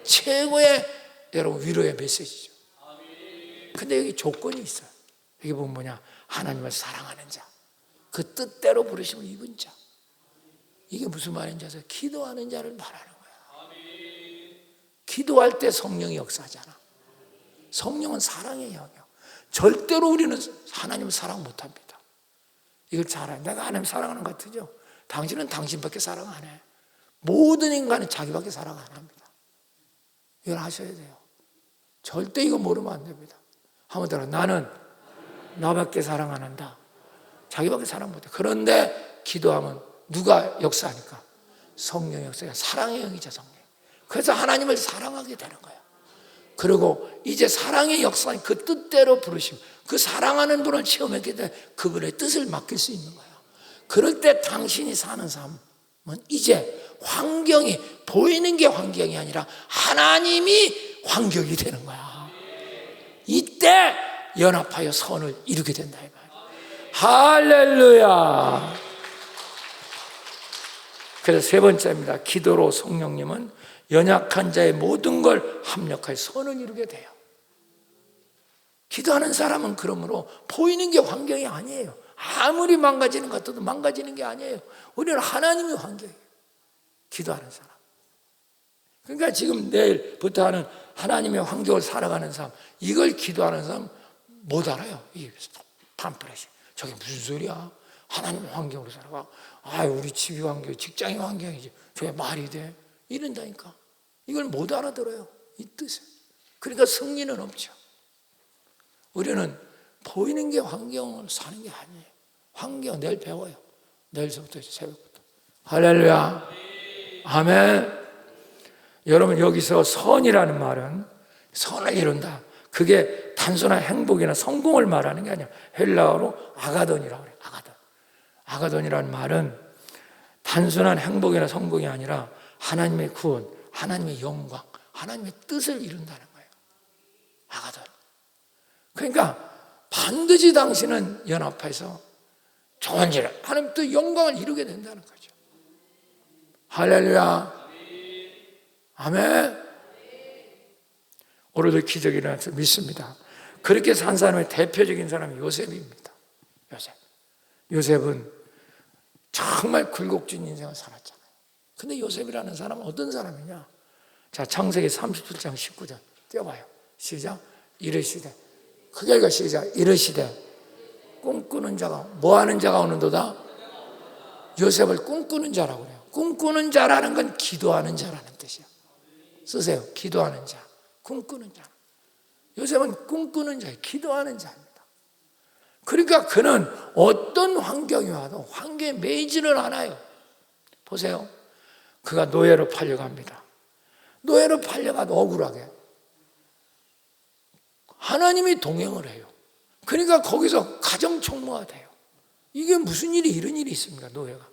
최고의 여러분 위로의 메시지죠. 근데 여기 조건이 있어요. 여기 보면 뭐냐? 하나님을 사랑하는 자, 그 뜻대로 부르심을 입은 자. 이게 무슨 말인지 아세요? 기도하는 자를 말하는 거야. 기도할 때 성령이 역사하잖아. 성령은 사랑의 영이요. 절대로 우리는 하나님을 사랑 못합니다. 이걸 잘 알아요. 내가 하나님 사랑하는 것 같으죠? 당신은 당신밖에 사랑 안 해. 모든 인간은 자기밖에 사랑 안 합니다. 이걸 아셔야 돼요. 절대 이거 모르면 안 됩니다. 한번 들어. 나는 나밖에 사랑 안 한다. 자기밖에 사랑 못해. 그런데 기도하면 누가 역사하니까? 성령의 역사가 사랑의 영이죠. 성령. 그래서 하나님을 사랑하게 되는 거예요. 그리고 이제 사랑의 역사인 그 뜻대로 부르심, 그 사랑하는 분을 체험했기 때문에 그분의 뜻을 맡길 수 있는 거예요. 그럴 때 당신이 사는 삶은 이제 환경이 보이는 게 환경이 아니라 하나님이 환경이 되는 거야. 이때 연합하여 선을 이루게 된다 이 말이에요. 할렐루야. 그래서 세 번째입니다. 기도로 성령님은 연약한 자의 모든 걸 합력하여 선을 이루게 돼요. 기도하는 사람은 그러므로 보이는 게 환경이 아니에요. 아무리 망가지는 것 같아도 망가지는 게 아니에요. 우리는 하나님의 환경이에요. 기도하는 사람. 그러니까 지금 내일부터 하는 하나님의 환경을 살아가는 사람, 이걸 기도하는 사람 못 알아요. 이게 팜플렛이. 저게 무슨 소리야? 하나님의 환경으로 살아가. 아, 우리 집이 환경, 직장이 환경이지. 저게 말이 돼? 이런다니까. 이걸 못 알아들어요. 이 뜻을. 그러니까 승리는 없죠. 우리는 보이는 게 환경을 사는 게 아니에요. 환경 내일 배워요. 내일서부터 새벽부터. 할렐루야. 아멘. 여러분, 여기서 선이라는 말은 선을 이룬다, 그게 단순한 행복이나 성공을 말하는 게 아니야. 헬라어로 아가돈이라고 그래요. 아가돈이라는 말은 단순한 행복이나 성공이 아니라 하나님의 구원, 하나님의 영광, 하나님의 뜻을 이룬다는 거예요. 아가돈. 그러니까 반드시 당신은 연합해서 좋은 일을, 하나님 또 영광을 이루게 된다는 거죠. 할렐루야. 아멘. 오늘도 기적이 일어나서 믿습니다. 그렇게 산 사람의 대표적인 사람이 요셉입니다. 요셉은 정말 굴곡진 인생을 살았잖아요. 근데 요셉이라는 사람은 어떤 사람이냐? 자, 창세기 37장 19절 띄워봐요. 시작. 이르시되, 크게 읽어. 시작. 이르시되 꿈꾸는 자가, 뭐하는 자가 오는도다? 요셉을 꿈꾸는 자라고 그래요. 꿈꾸는 자라는 건 기도하는 자라는 뜻이야. 쓰세요. 기도하는 자, 꿈꾸는 자. 요셉은 꿈꾸는 자예요. 기도하는 자입니다. 그러니까 그는 어떤 환경이 와도 환경에 매이지는 않아요. 보세요. 그가 노예로 팔려갑니다. 노예로 팔려가도 억울하게 하나님이 동행을 해요. 그러니까 거기서 가정총무가 돼요. 이게 무슨 일이, 이런 일이 있습니까? 노예가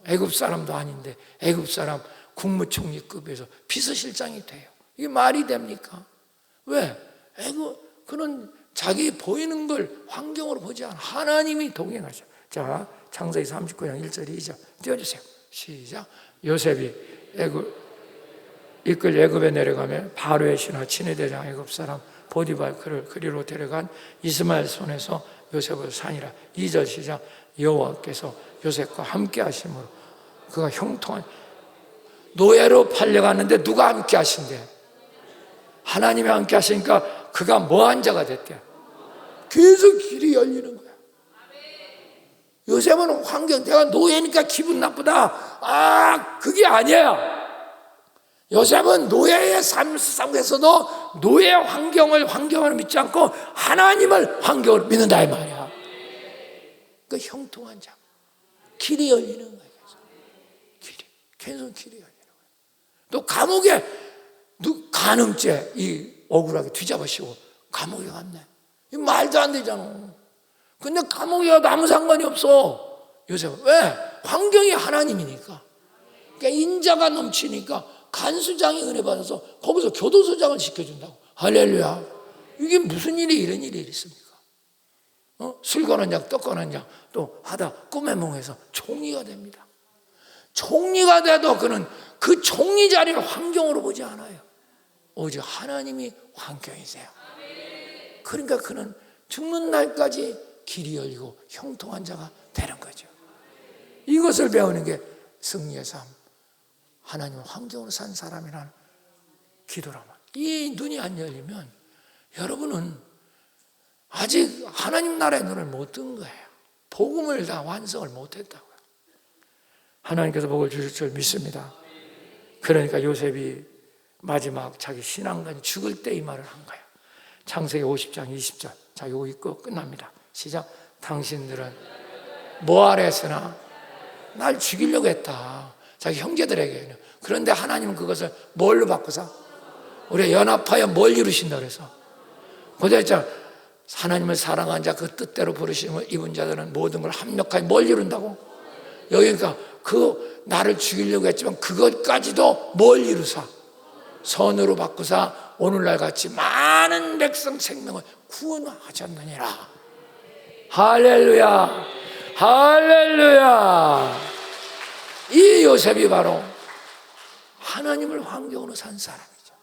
애굽 사람도 아닌데 애굽 사람 국무총리급에서 비서실장이 돼요. 이게 말이 됩니까? 왜? 그는 자기 보이는 걸 환경으로 보지 않아. 하나님이 동행하셔. 자, 창세기 39장 1절 2절 띄워주세요. 시작. 요셉이 이끌 애굽에 내려가며 바로의 신하 친위대장 애굽 사람 보디발 그를 그리로 데려간 이스마엘 손에서 요셉을 산이라. 2절 시작. 여호와께서 요셉과 함께 하심으로 그가 형통한, 노예로 팔려갔는데 누가 함께 하신대? 하나님이 함께 하시니까 그가 뭐한 자가 됐대? 계속 길이 열리는 거야. 요셉은 환경, 내가 노예니까 기분 나쁘다, 그게 아니야. 요셉은 노예의 삶 속에서도 노예 환경을 믿지 않고 하나님을 환경으로 믿는다 이 말이야. 그 형통한 자, 길이 열리는 거야. 계속 길이 열리는 거야. 또 감옥에 간음죄 억울하게 뒤잡아씌고 감옥에 갔네. 이 말도 안 되잖아. 근데 감옥에 가도 아무 상관이 없어. 요셉은 왜? 환경이 하나님이니까. 그러니까 인자가 넘치니까 간수장이 은혜 받아서 거기서 교도소장을 시켜준다고. 할렐루야. 이게 무슨 일이, 이런 일이 있습니까? 술 거는 장, 떡 거는 장 또 하다 꿈에 몽해서 총리가 됩니다. 총리가 돼도 그는 그 총리 자리를 환경으로 보지 않아요. 오직 하나님이 환경이세요. 그러니까 그는 죽는 날까지 길이 열리고 형통한 자가 되는 거죠. 이것을 배우는 게 승리의 삶, 하나님을 환경으로 산 사람이라는 기도라면, 이 눈이 안 열리면 여러분은 아직 하나님 나라의 눈을 못 뜬 거예요. 복음을 다 완성을 못했다고요. 하나님께서 복을 주실 줄 믿습니다. 그러니까 요셉이 마지막 자기 신앙관 죽을 때 이 말을 한 거예요. 창세기 50장 20절. 자, 요거 읽고 끝납니다. 시작. 당신들은 뭐 하려 했으나 날 죽이려고 했다. 자기 형제들에게. 그런데 하나님은 그것을 뭘로 바꾸사? 우리가 연합하여 뭘 이루신다 그래서. 보자 했잖아. 하나님을 사랑한 자 그 뜻대로 부르심을 입은 자들은 모든 걸 합력하여 뭘 이룬다고? 여기니까 그 나를 죽이려고 했지만 그것까지도 뭘 이루사? 선으로 바꾸사 오늘날 같이 많은 백성 생명을 구원하셨느니라. 할렐루야. 할렐루야. 이 요셉이 바로 하나님을 환경으로 산 사람이죠.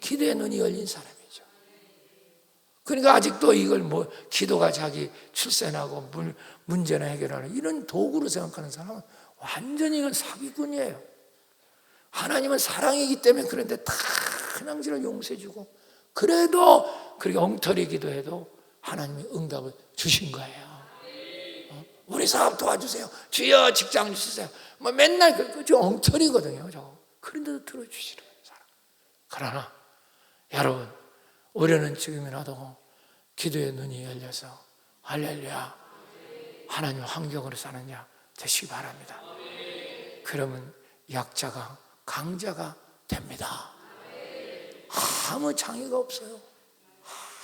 기도의 눈이 열린 사람이죠. 그러니까 아직도 이걸 기도가 자기 출세나고 문제나 해결하는 이런 도구로 생각하는 사람은 완전히 이건 사기꾼이에요. 하나님은 사랑이기 때문에 그런데 다 큰앙지를 용서해주고 그래도 그렇게 엉터리 기도해도 하나님이 응답을 주신 거예요. 우리 사업 도와주세요. 주여 직장 주세요. 맨날 저 엉터리거든요. 저거. 그런데도 들어주시는 사람. 그러나 여러분, 우리는 지금이라도 기도의 눈이 열려서 할렐루야 하나님 환경으로 사는 자 되시기 바랍니다. 그러면 약자가 강자가 됩니다. 아무 장애가 없어요.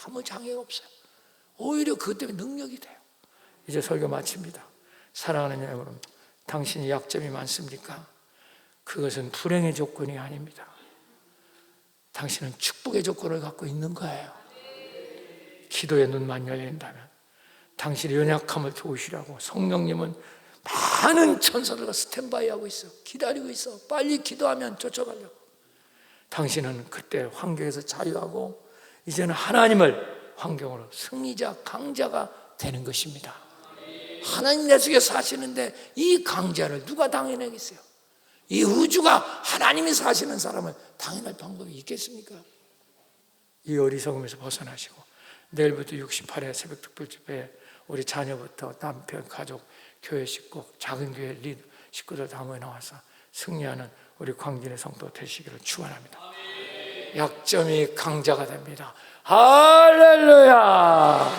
아무 장애가 없어요. 오히려 그것 때문에 능력이 돼요. 이제 설교 마칩니다. 사랑하는 여러분, 당신이 약점이 많습니까? 그것은 불행의 조건이 아닙니다. 당신은 축복의 조건을 갖고 있는 거예요. 기도의 눈만 열린다면 당신의 연약함을 도우시라고 성령님은 많은 천사들과 스탠바이 하고 있어. 기다리고 있어. 빨리 기도하면 쫓아가려고. 당신은 그때 환경에서 자유하고 이제는 하나님을 환경으로 승리자, 강자가 되는 것입니다. 하나님 내 속에 사시는데 이 강자를 누가 당해내겠어요? 이 우주가 하나님이 사시는 사람을 당해낼 방법이 있겠습니까? 이 어리석음에서 벗어나시고 내일부터 68회 새벽 특별집회에 우리 자녀부터 남편, 가족, 교회 식구, 작은 교회 리더 식구들 다 모여 나와서 승리하는 우리 광진의 성도 되시기를 축원합니다. 약점이 강자가 됩니다.